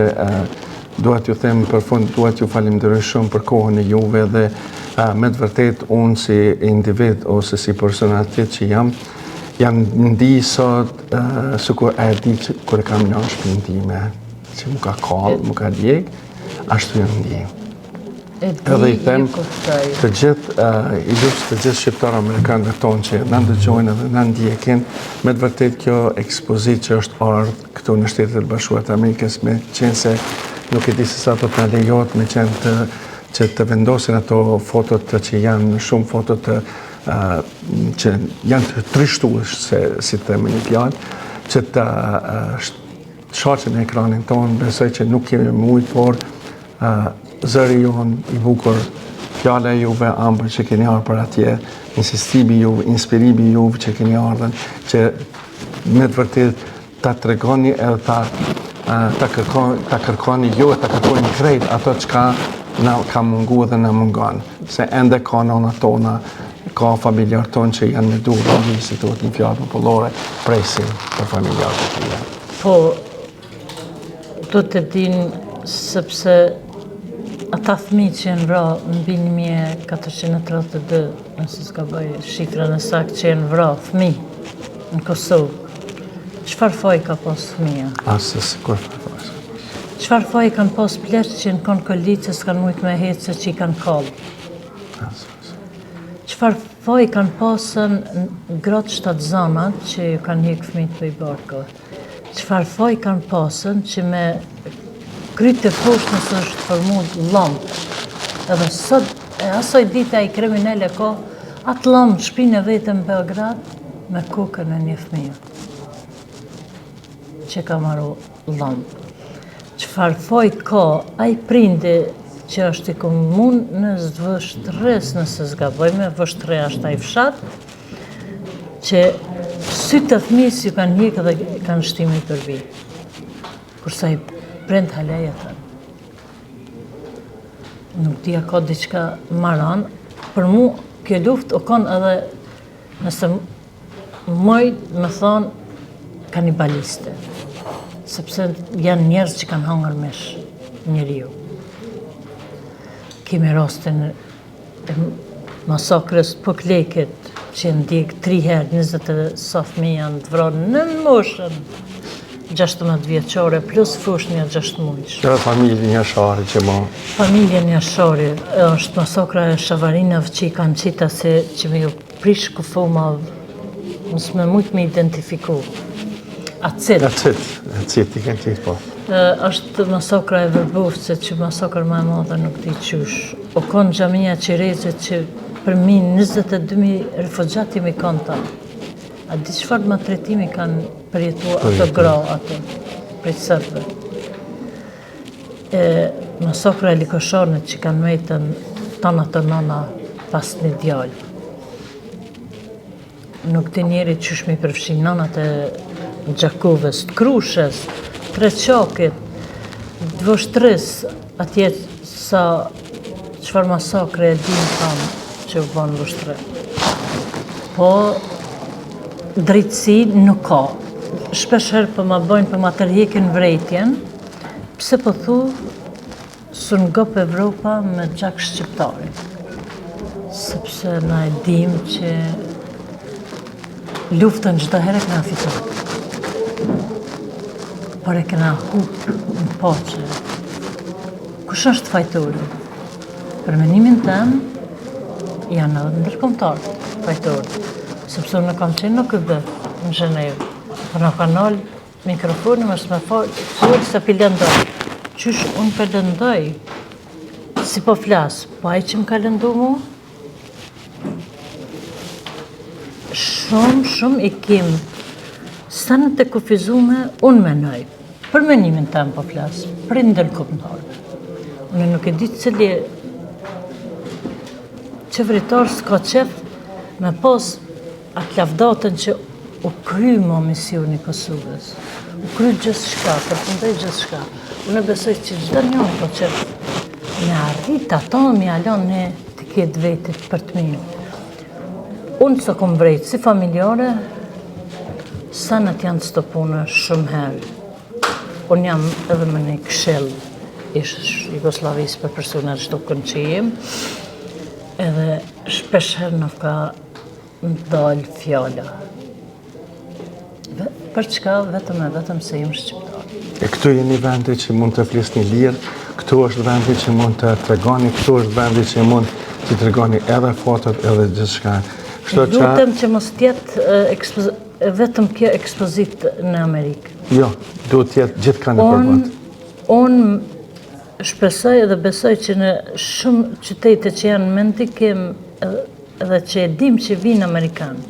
S10: duhet ju them për fund, duhet ju falenderoj shumë për kohën e juve dhe me të vërtet unë si individ ose si personalitet që jam ndi sot sikur e di kur e kam në shtëpinë time, që më ka kallë, më ka djeg, ashtu jam ndi. Edhe i them të gjithë shqiptarë amerikanë tonë që në ndëgjojnë edhe në ndjekin, me të vërtet kjo ekspozit që është ardhë këtu në Shtetet Bashkuara të Amerikës, me qenë se nuk e di se sa të të lejot, me qenë që të vendosin ato fotot që janë shumë fotot që janë të trishtues, si të me një fjallë, që të shaqen e ekranin tonë, besoj që nuk kemi mujtë, por zëri jonë i bukur, fjalla e juve ambër që keni ardhur për atje, insistimi juve, inspirimi juve që keni ardhën, që me të vërtet ta tregoni edhe ta kërkoni ju e ta kërkoni krejt ato që ka mungu dhe në mungon. Se ende ka nëna tona, ka familjarë tonë që janë me duhur, si të një fjallë popullore, presin për familjarë të tjera.
S1: Po, do të din sepse ata fëmijë që janë vra mbi 1432, nëse s'ka bëj shifrën e saktë që janë vra fëmijë në Kosovë, çfarë faji ka pas fëmija?
S10: Asë sikur faj.
S1: Çfarë faji kanë pas pleqë që në kanë kolicë që s'kanë mujtë me hecë që i kanë kallë? Çfarë faji kanë pasën gratë shtatzanat që ju kanë hjekë fëmijët për i barkove? Çfarë faji kanë pasën që me krytë të poshtë nësë është formu lampë. Edhe sot, e asoj dita i kriminele ka, atë lampë shpinë e vetë në Beograd me kokën e një fëmijë që ka marru lampë. Çfarë foj ka, a i prindi që është i komun në vështërës, nëse zgabojme, vështërë është a i fshatë, që sytë të fëmijës ju kanë hjekë dhe kanë shtimi përbi. Kursa i brend haleja thënë. Nuk dhja ka diqka maran, për mu kjo luft o konë edhe nëse mojtë me thonë kanibaliste, sepse janë njerëz që kanë hangër mesh njeriu. Kemi rastin e masakrës Poklekit që ndjek 3 herë, 20 sa fëmijë janë të vranë në moshën 16 vjeçore, plus fushnja 6 muajsh.
S10: Kjo familje Njashari që ma...
S1: Familje Njashari është masakra e Shavarinëve që i kanë qita se që me ju prish kufoma, mësë me mujtë me identifiku. Acit
S10: i kanë qitë po.
S1: është masakra e Verbovcit, që masakra më e madhe nuk di qysh. O konë Xhamia Qirezit që për mi 22.000 refugjati mi kanë ta. A di çfarë maltretimi kanë përjetuar ato gra ato, prej sërbëve. Masakra e Likoshornit që kanë mejtën tana të nana pas një djallë. Nuk të njeri qysh mi përfshin nanat e Gjakovës, të Krushes, Treqakit, Dvoshtris, atje sa çfarë masakre e din tanë që u banë Voshtri. Po, drejtësi nuk ka. Shpesher për ma bëjnë për ma tërhekin vrejtjen, pse po thu, së ngop Evropa me gjak shqiptari. Sepse na e dim që luftën çdo herë këna fituar. Por e këna hup në poqe. Kush është fajtori? Për menimin tëm, janë edhe ndërkombëtarë fajtori. Sepse unë kam qenë në KB, në Zhenevë. Për në kanal, mikrofoni më shme folë se për lëndoj. Qysh unë për lëndoj? Si po flasë, po ai që më ka lëndu mu, shumë i kim. Sa në të kufizume, unë menoj. Për menimin të më po flasë, prindër kopëndarë. Unë nuk e ditë cili qeveritar s'ka qef me pos atë lavdatën që u kry më misioni Kosovës. U kry gjithë shka, përfundoj gjithë shka. Unë besoj që gjithë njën po qef me arrit ato me alon në të ketë vetit për të mirë. Unë së kom vrejtë si familjare, sanat janë të stopunë shumë herë. Unë jam edhe më një këshill ishë Jugoslavisë për personat shtokën që jem, edhe shpesh herë nuk ka ndalë fjalla. Për çka vetëm se jem shqiptar.
S10: E këtu jeni vendi që mund të flisni lirë, këtu është vendi që mund të tregoni, këtu është vendi që mund të tregoni edhe fotot edhe gjithçka.
S1: Lutem që mos tjetë vetëm kjo ekspozit në Amerikë.
S10: Jo, duhet tjetë gjithë kanë në përbët.
S1: Unë shpresoj edhe besoj që në shumë qytete që janë me ndikim edhe që e dim që vinë Amerikanë,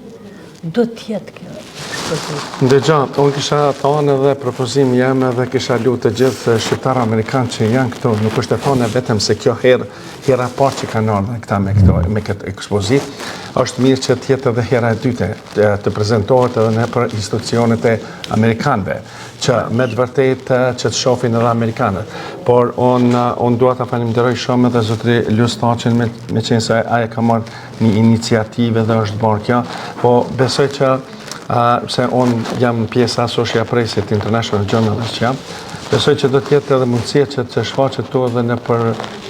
S1: do tjetë kjo ekspozit.
S10: Ndëgja, unë kisha thonë edhe propozim jam edhe kisha lutë të gjithë shqiptarë Amerikanë që janë këtu, nuk është e thonë vetëm se kjo hera parë që kanë ardhur këta me këtë ekspozit, është mirë që tjetë edhe hera e dyte të prezentohet edhe në për institucionet e Amerikanëve, që me të vërtet që të shofin edhe Amerikanët. Por unë dua të falenderoj shumë edhe zotri Lustaqin me qenë se aje ka marrë një iniciative dhe është bërë kjo, po besoj që se unë jam pjesë Associate Pressit International Journalist që jam, besoj që do tjetë edhe mundësia që të shfaqet tu edhe në për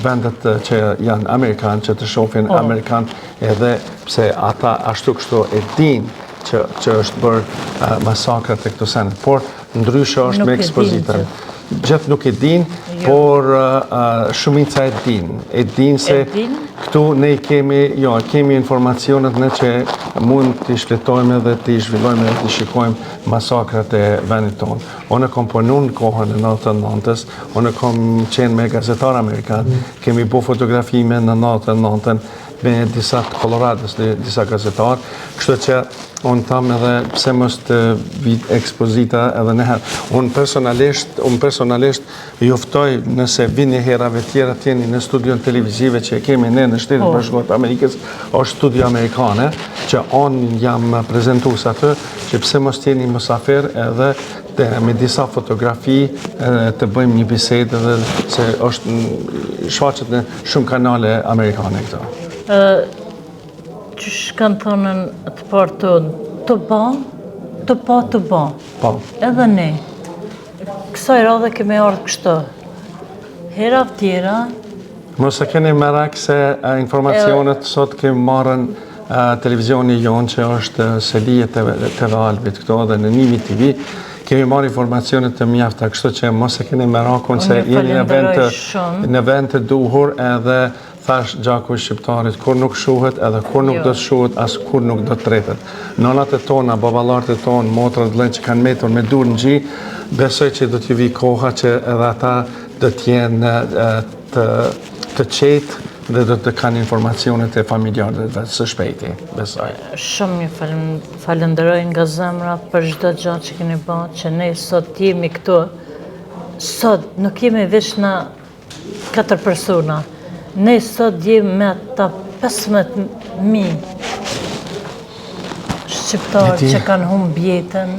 S10: vendet që janë Amerikanë, që të shofin Amerikanë edhe pse ata ashtu kështu e din që është bërë masakrat e këto senet, por ndryshe është me ekspozitën. Gjithë nuk e din, por shumica e din. E din se këtu ne kemi informacionet në që mund të shfletojmë dhe të zhvillojmë dhe të shikojmë masakrat e vendit tonë. Unë kom punu në kohën e 99-ës, unë kom qenë me gazetar Amerikan, kemi bu fotografime në 99-ën me disa të Koloradës, disa gazetar, kështu që unë thamë edhe pse mos të vit ekspozita edhe neherë. Unë personalisht juftoj nëse vini herave tjera tjeni në studion televizive që kemi ne në Shtetet Bashkuara të Amerikës, është studio amerikane, që unë jam prezentues atë, që pse mos tjeni mësafer edhe me disa fotografi të bëjmë një bisedë edhe se është shfaqet në shumë kanale amerikane këto.
S1: Qysh kanë thonën të parë të ba. Edhe ne. Kësaj radhe kemi ardhë kështu. Hera tjera.
S10: Mos e keni merak se informacionet sot kemi marrën televizioni jonë që është Selije TV Albit këto dhe në Nimi TV. Kemi marrë informacionet të mjafta, kështu që mos e keni merakun se jeni në vend të duhur edhe thash gjaku shqiptarit, kur nuk shuhet edhe kur nuk do të shuhet, as kur nuk do të tretet. Nonat e tona, babalart e tonë, motrat dhe që kanë metur me dur në gji, besoj që do t'ju vi koha që edhe ata do t'jenë të qetë dhe do të kanë informacionet e familjarët dhe së shpejti, besoj.
S1: Shumë një falenderoj nga zemra për çdo gjë që keni bërë, që ne sot jemi këtu. Sot nuk jemi veç në 4 persona. Ne sot jemi me ata 15.000 shqiptarë që kanë humbë jetën,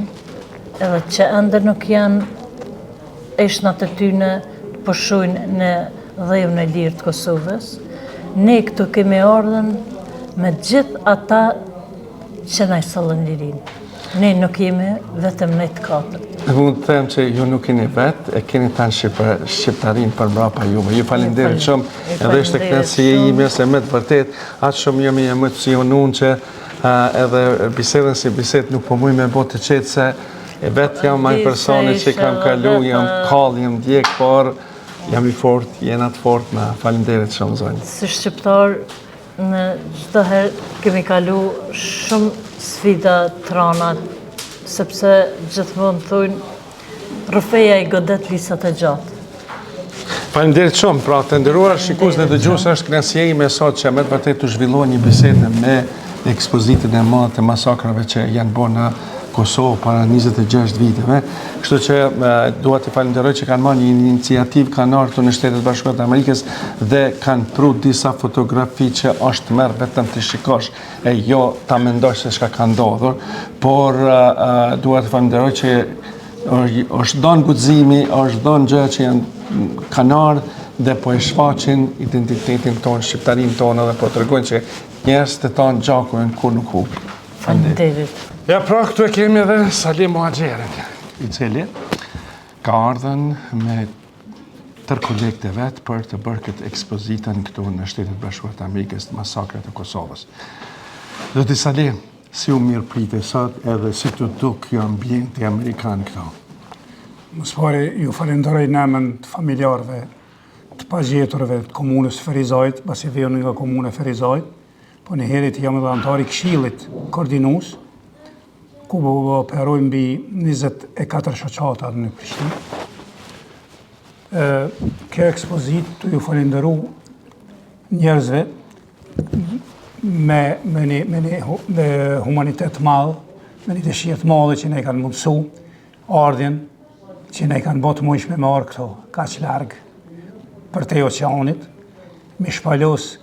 S1: edhe që ende nuk janë eshnat e tyne të përshojnë në dhejën e lirë të Kosovës. Ne këtu kemi ardhen me gjithë ata që na i sollën lirinë. Ne nuk jemi vetëm ne të katërt.
S10: Mund të them që ju nuk keni vetë, e keni tanë shqiptarin për mbrapa jume. Ju falenderit shumë, edhe ishte kënaqësi e ime se me të vërtet, atë shumë jemi emocionuar që edhe bisedën si bisedë nuk po muj me botë të qetë se e vetë jam ai personi që kam kalu, jam kall, jam djek, por jam i fort, jena të fort, na falenderit shumë zonjë.
S1: Si shqiptar, në çdo herë kemi kalu shumë sfida të rana, sepse gjithmonë thujnë rrëfeja i godet lisat e gjatë.
S10: Faleminderit shumë, pra të nderuar shikues dhe dëgjues, është kënaqësia ime sot që me të vërtetë të zhvillohen një bisedë me ekspozitën e madhe të masakrave që janë bërë në Kosovë para 26 viteve. Kështu që dua t'i falenderoj që kanë marrë një iniciativë kanore këtu në Shtetet Bashkuara të Amerikës dhe kanë pru disa fotografi që është merr vetëm të shikosh e jo ta mendosh se çka ka ndodhur, por dua të falenderoj që është dhënë guximi, është dhënë gjë që janë kanar dhe po e shfaqin identitetin tonë, shqiptarinë tonë dhe po tregojnë që njerëzit e tonë gjakojnë kur nuk hup.
S1: Faleminderit.
S10: Ja, pra, këtu e kemi edhe Salim Muhaxherin, i cili ka ardhen me tërë kolegët e vetë për të bërë këtë ekspozitën këtu në Shtetet Bashkuara të Amerikës të masakrat të Kosovës. Zoti Salim, si u mirë prite sot edhe si të duk kjo ambienti amerikan këto?
S11: Mëspari, ju falenderoj në emën të familjarëve, të pagjeturve të komunës Ferizajt, pasi vjen nga komuna Ferizajt, po në herit jam edhe antari këshillit koordinus, ku operojmë mbi 24 shoqata në Prishtinë. Kjo ekspozit të ju falenderu njerëzve me humanitet madhë, me një dëshirë të madhe që ne kanë mundësu, ardhjen që ne kanë botë mujshme me orë këto, ka që largë për te oceanit, me shpalos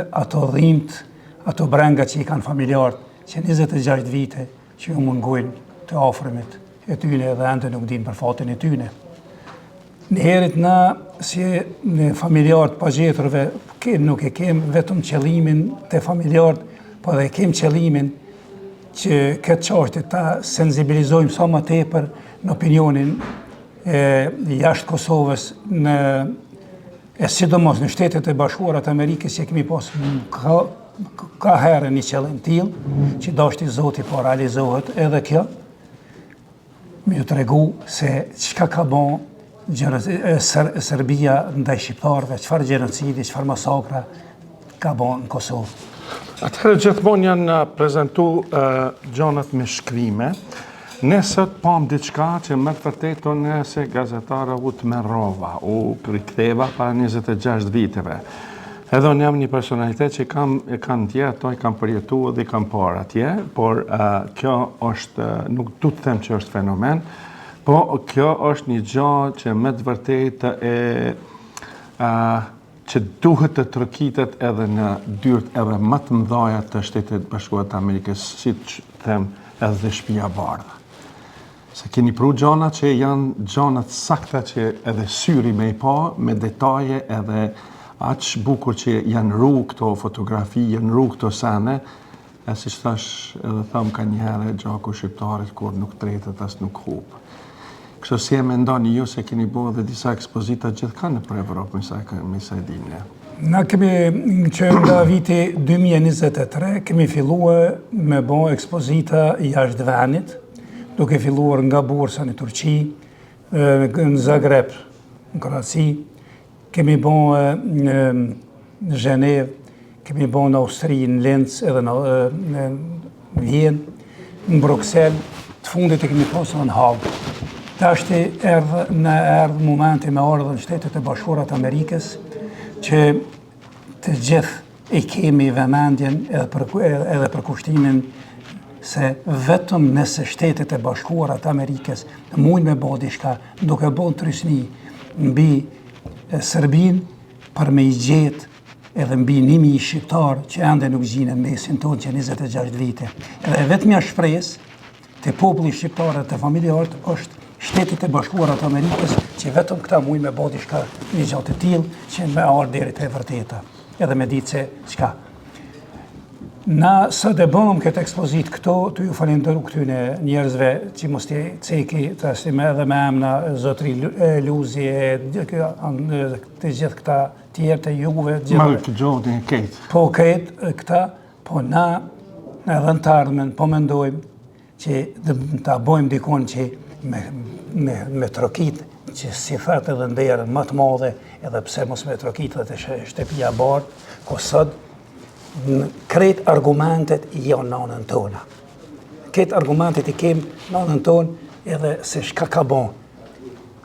S11: ato dhimt, ato brenga që i kanë familjarët, që 26 vite që ju mungojnë të afërmit e tyne dhe ende nuk din për fatin e tyne. Në herit na, si në familjarët pagjeturve, nuk e kem vetëm qëllimin të familjarët, po dhe kem qëllimin që këtë qashtë ta sensibilizojmë sa më tepër në opinionin jashtë Kosovës, e sidomos në Shtetet e Bashkuara të Amerikës, që kemi pas ka herë një qëllim tillë, që dashti Zoti po realizohet edhe kjo, me ju tregu se çka ka bon Serbia ndaj shqiptarëve, çfarë gjenocidi, çfarë masakra ka bon në Kosovë.
S10: Atëherë gjithmonë janë prezentu gjonat me shkrime. Ne sot pam diçka që me të vërtetë nëse gazetare u të merrova, u riktheva para 26 viteve. Edhe unë jam një personalitet që kanë tjetoj, kanë përjetuar dhe kanë parë atje, por kjo është, nuk du të them që është fenomen, po kjo është një gjë që me të vërtetë që duhet të trokitet edhe në dyert edhe më të mëdha të Shtetit Bashkuar të Amerikës, si të them edhe dhe Shtëpia e Bardhë. Se keni pru gjona që janë gjonat sakta që edhe syri me i pa, me detaje edhe aqë bukur që janë ru këto fotografi, janë ru këto sene, e si që thash edhe thëmë ka njëherë gjaku shqiptarit kur nuk tretet as nuk hupë. Kështu si e mendoni ju se keni bo dhe disa ekspozita gjithka në për Evropë, me sa e dimne?
S11: Na kemi që nga viti 2023, kemi filluar me bo ekspozita jashtë venit, duke filluar nga Bursa në Turqi, në Zagreb, në Kroaci, kemi bo në Zhenev, kemi bo në Austri, në Linz, edhe në Vjen, në Bruxelles, të fundit e kemi posë në Hagë. Tashti erdhë momenti me ardhën Shtetet e Bashkuara të Amerikës, që të gjithë e kemi vëmendjen edhe për kushtimin se vetëm nëse Shtetet e Bashkuara të Amerikës mund me bo diçka, duke bo në trysni mbi Serbin për me i gjetë edhe mbi 1000 shqiptarë që ende nuk gjinen mesin tonë që 26 vite. Edhe vetëmja shpresë të populli shqiptarë të familjarët është Shtetet e Bashkuara të Amerikës që vetëm këta mujnë me bo diçka një gjatë të tillë që me ardhë deri te e vërteta. Edhe me ditë se çka. Na sot e bëmë këtë ekspozit këto, të ju falenderu këtyne njerëzve që mos t'i ceki të ashtim edhe me emna Zotri Luzi të gjithë këta tjerë të juve.
S10: Malë Gjodi, ketë.
S11: Po ketë këta, po na edhe në të ardhmen, po mendojmë që ta bojmë dikon që me trokit, që si thëtë edhe nderën më të madhe, edhe pse mos me trokit dhe të Shtëpia e Bardhë, ko sot kretë argumentet i janë nanën tona. Kretë argumentet i kemë nanën tonë edhe se shka ka bon.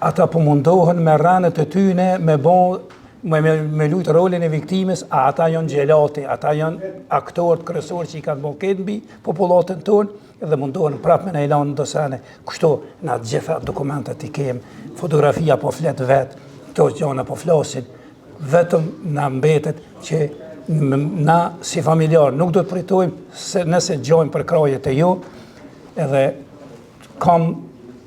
S11: ata po mundohen me rranët e tyne me lujtë rolin e viktimës, ata janë gjelati, ata janë aktorët kryesor që i kanë bërë këtë mbi popullatën tonë, edhe mundohen prapë me në ilanë në dosane. Kështu, na gjitha dokumentet i kemë, fotografia po flet vetë, këto gjana po flasin, vetëm na mbetet që na si familjar nuk do të pritojmë se nëse gjojmë për krajet e jo, edhe kam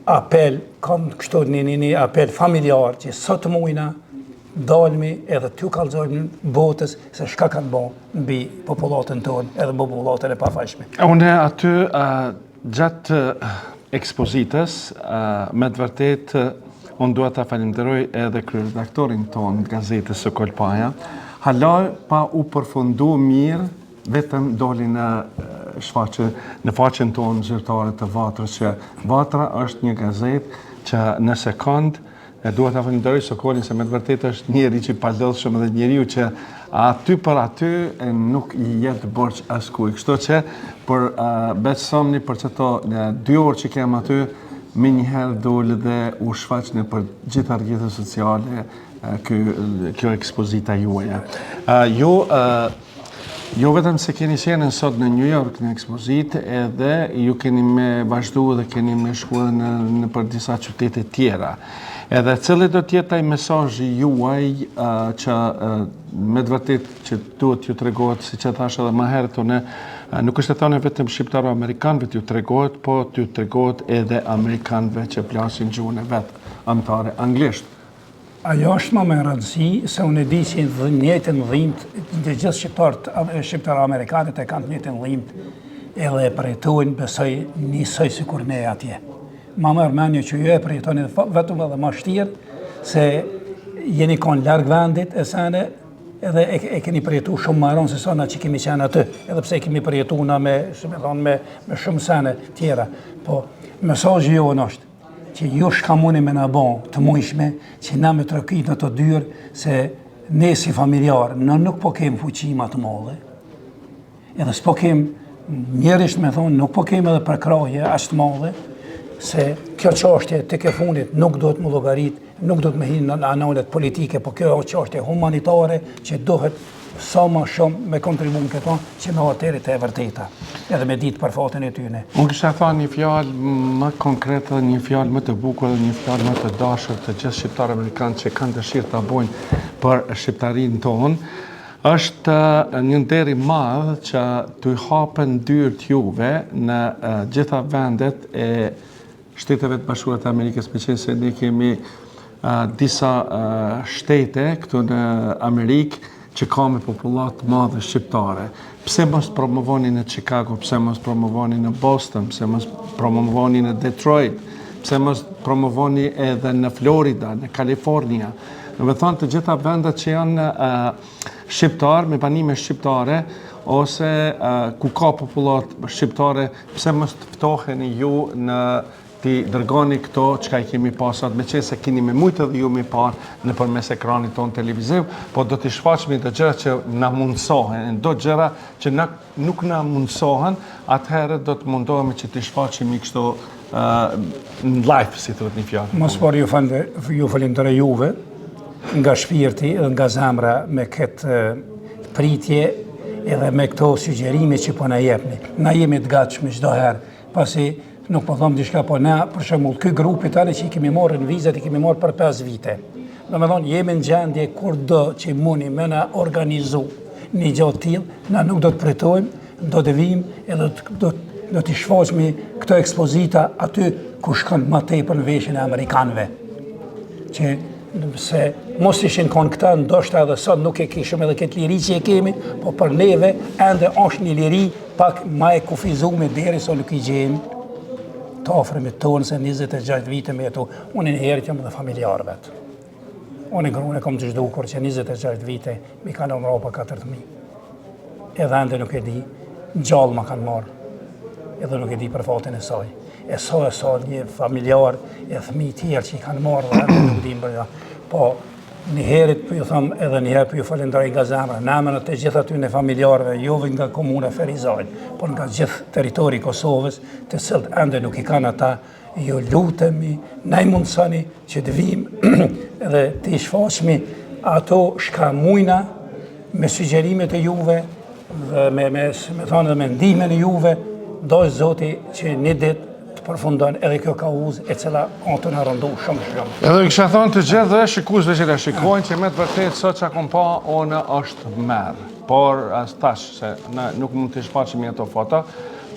S11: apel, kam kështu një apel familjar që sot mujna dalmi edhe t'ju kallëzojmë botës se shka kanë bo mbi popullatën tonë edhe popullatën e pafajshme.
S12: Unë aty gjatë ekspozitës, me të vërtet, unë duhet të falenderoj edhe kryeredaktorin tonë të gazetës së Kolpaja, hala pa u përfundu mirë, vetëm doli në faqen tonë zyrtare të Vatrës, që Vatra është një gazetë që në sekond duhet të falenderoj Sokolin se me të vërtet është njeri që palodhshëm dhe njeriu që aty për aty nuk i jetë borç askuj. Kështu që për besomni për çato 2 orë që kem aty, me njëherë dole dhe u shfaqni për gjitha rrjetet sociale kjo ekspozita juaja. Jo vetëm se keni qenë sot në New York në ekspozitë, edhe ju keni me vazhdu dhe keni me shkuar në për disa qytete tjera. Edhe cili do t'jetë ai mesazhi juaj që me të vërtet që duhet ju tregohet, si që thash edhe më herët, nuk është e thënë vetëm shqiptaro-amerikanëve t'ju tregohet, po t'ju tregohet edhe amerikanëve që flasin gjuhën e vet, anëtare anglisht.
S11: Ajo është më me rëndësi, se unë e di që në njëjtën dhimbët, të gjithë shqiptarë-amerikanët e kanë të njëjtën dhimbët edhe e përjetojnë besoj njësoj si kur ne atje. Ma më rëmenjo që ju e përjetoni vetëm edhe ma shtirë, se jeni konë largë vendit e sene, edhe e keni përjetu shumë maron se sona që kemi qenë aty, edhe pse kemi përjetu na me shumë sene tjera. Po, mesazhi jo në është, që ju shka muni me në bon të mujshme, që na me trokit në të dyrë, se ne si familjarë, në nuk po kemë fuqima të madhe, edhe s'po kemë mjerisht me thonë, nuk po kemë edhe përkraje ashtë madhe, se kjo qashtje të ke fundit nuk do të më llogarit, nuk do të me hinë në analet politike, po kjo qashtje humanitare që dohet sa më shumë me kontribun këto që me aterit e vërteta, edhe me ditë për fatin e tyne.
S12: Unë kisha thënë një fjalë më konkrete dhe një fjalë më të bukur dhe një fjalë më të dashur të gjithë shqiptarë amerikanë që kanë dëshirë ta bojnë për shqiptarinë tonë, është një nder i madh që t'u hapen dyert juve në gjitha vendet e Shteteve të Bashkuara të Amerikës, meqenëse se ne kemi disa shtete këtu në Amerikë që ka me popullat madhe shqiptare. Pse mos promovoni në Chicago, pse mos promovoni në Boston, pse mos promovoni në Detroit, pse mos promovoni edhe në Florida, në Kalifornia. Në thonë të gjitha vendet që janë shqiptar, me banime shqiptare, ose ku ka popullat shqiptare, pse mos të ftoheni ju në ti dërgoni këto çka i kemi pasat, me qenë se keni me mujtë dhe ju me parë në përmes ekranit tonë televiziv, po do t'i shfaqmi të gjëra që na mundsohen, do gjëra që nuk na mundsohen, atëherë do të mundohemi që t'i shfaqemi kështu në live, si thotë një fjalë.
S11: Mos por ju falenderoj juve nga shpirti dhe nga zemra me këtë pritje edhe me këto sugjerime që po na jepni. Na jemi të gatshëm çdo herë, pasi nuk po thom diçka, po na për shembull ky grupi tani që i kemi marrë në vizat, i kemi marrë për 5 vite. Domethënë jemi në gjendje kurdo që muni me na organizu një gjë të tillë, na nuk do të pritojmë, do të vim edhe do t'i shfaqmi këto ekspozita aty ku shkon më tepër në veshin e amerikanëve. Që se mos ishin kon këta, ndoshta edhe sot nuk e kishim edhe këtë liri që e kemi, po për neve ende është një liri pak më e kufizuar derisa nuk i gjejmë të afërmit tonë se 26 vite me jetu. Unë një herë jam dhe familjarëve. Unë grunë kom të zhdukur që 26 vite mi kanë në Europa 4.000. Edhe ende nuk e di, gjallë ma kanë marë, edhe nuk e di për fatin e saj. E sa një familjar e fëmijë tjerë që i kanë marë dhe ende nuk di më bërja. Po, një herit për ju thëmë edhe një herë për ju falenderoj nga zemra, namën të gjitha ty në familjarëve, jove nga komune Ferizaj, por nga gjithë teritori Kosovës, të cilët ende nuk i kanë ata ju lutemi, na i mundsoni që të vim dhe të shfaqmi ato shka mujna me sugjerimet e juve dhe me thonë dhe me ndihmën e juve, dojë Zoti që një ditë të përfundon edhe kjo kauzë e cila të në rëndu shumë.
S12: Edhe kisha thonë të gjithë dhe shikuesve që të shikojnë që me të vërtet sot që kom pa onë është merë. Por as tash se nuk mund të shfaqim ato foto,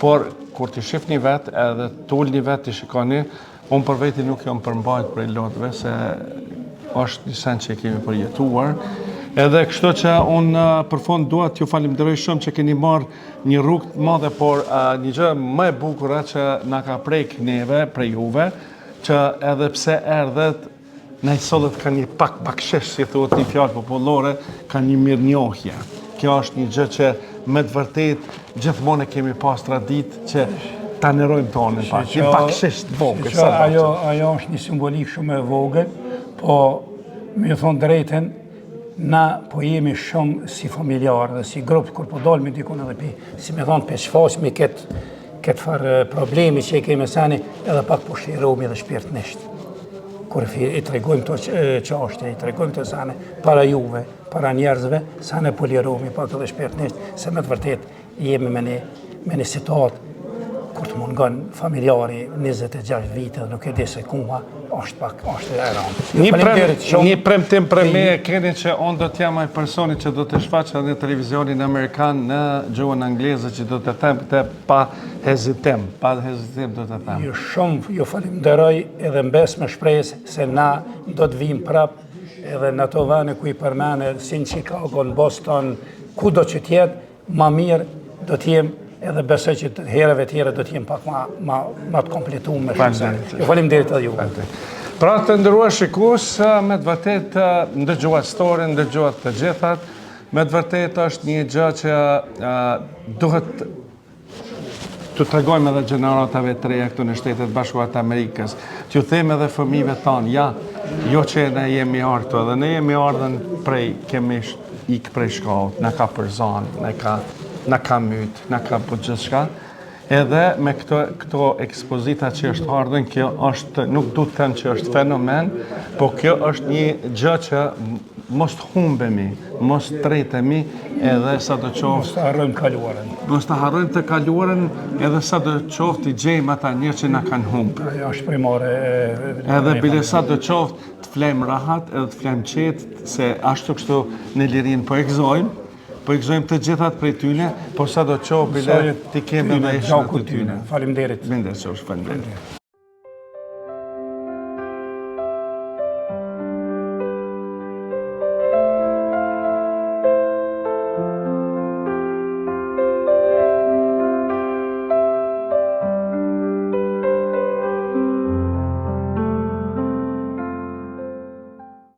S12: por kur të shifni vetë edhe tullni vetë të shikoni, unë për veti nuk jam përmbajt për i lotëve se është një sen që kemi përjetuar. Edhe kështu që unë për fond dua t'ju falenderoj shumë që keni marrë një rrugë të madhe, por një gjë më e bukur që na ka prek neve prej juve, që edhe pse erdhet në sollët ka një pak bakshesh, si thuhet një fjalë popullore, ka një mirënjohje. Kjo është një gjë që me të vërtet gjithmonë kemi pas traditë që ta nerojmë tonën pak. Një bakshesh të vogël.
S11: Ajo është një simbolik shumë e vogël, po më thon drejtën, na po jemi shumë si familjarë dhe si grupë, kur po dalmi dikun edhe si me thonë, për shfaqmi këtë farë problemi që i kemi sani, edhe pak po shiromi dhe shpirtnisht. Kur i tregojmë të qashte, i tregojmë të sane para juve, para njerëzve, sane po liromi pak edhe shpirtnisht, se me të vërtet jemi me një situatë, kur të mungon familjari 26 vite dhe nuk e di se kuma, është e rëndë.
S12: Një premtim për me e keni që unë do t'jam ai personi që do të shfaqë në televizionin amerikan në gjuhën angleze që do të them këtë pa hezitim do të them.
S11: Ju falenderoj edhe mbes me shpresë se na do të vim prap edhe në ato vende ku i përmene si në Chicago, në Boston, ku do që tjetë, ma mirë do t'jem edhe besoj që herëve tjere do t'jem pak ma të kompletu me shumë. Ju falenderit edhe ju.
S12: Pra të ndëruar shikues, me të vërtet ndëgjuat storin, ndëgjuat të gjithat, me të vërtet është një gjë që duhet të tregojmë edhe gjeneratave të reja këtu në Shtetet Bashkuara të Amerikës, që them edhe fëmijëve tanë, ja, jo që ne jemi ardhur edhe ne jemi ardhën kemi ikë prej shkallët, na ka përzan, na ka myt, na ka po gjithçka. Edhe me këto ekspozita që është ardhën, kjo është, nuk du të them që është fenomen, po kjo është një gjë që mos të humbemi, mos të tretemi, edhe sa do qoftë...
S11: Mos të harrojmë kaluarën.
S12: Mos të harrojmë të kaluarën, edhe sa do qoftë i gjejmë ata njerëz që na kanë humbur.
S11: Ajo është primare.
S12: Edhe bile sa do qoftë të flejmë rahat, edhe të flejmë qetë, se ashtu kështu në lirin po egzojmë, të gjithat prej tyne, por sa do qoftë bile t'i kemi dhe ishën të tyne.
S11: Faleminderit.
S12: Faleminderit.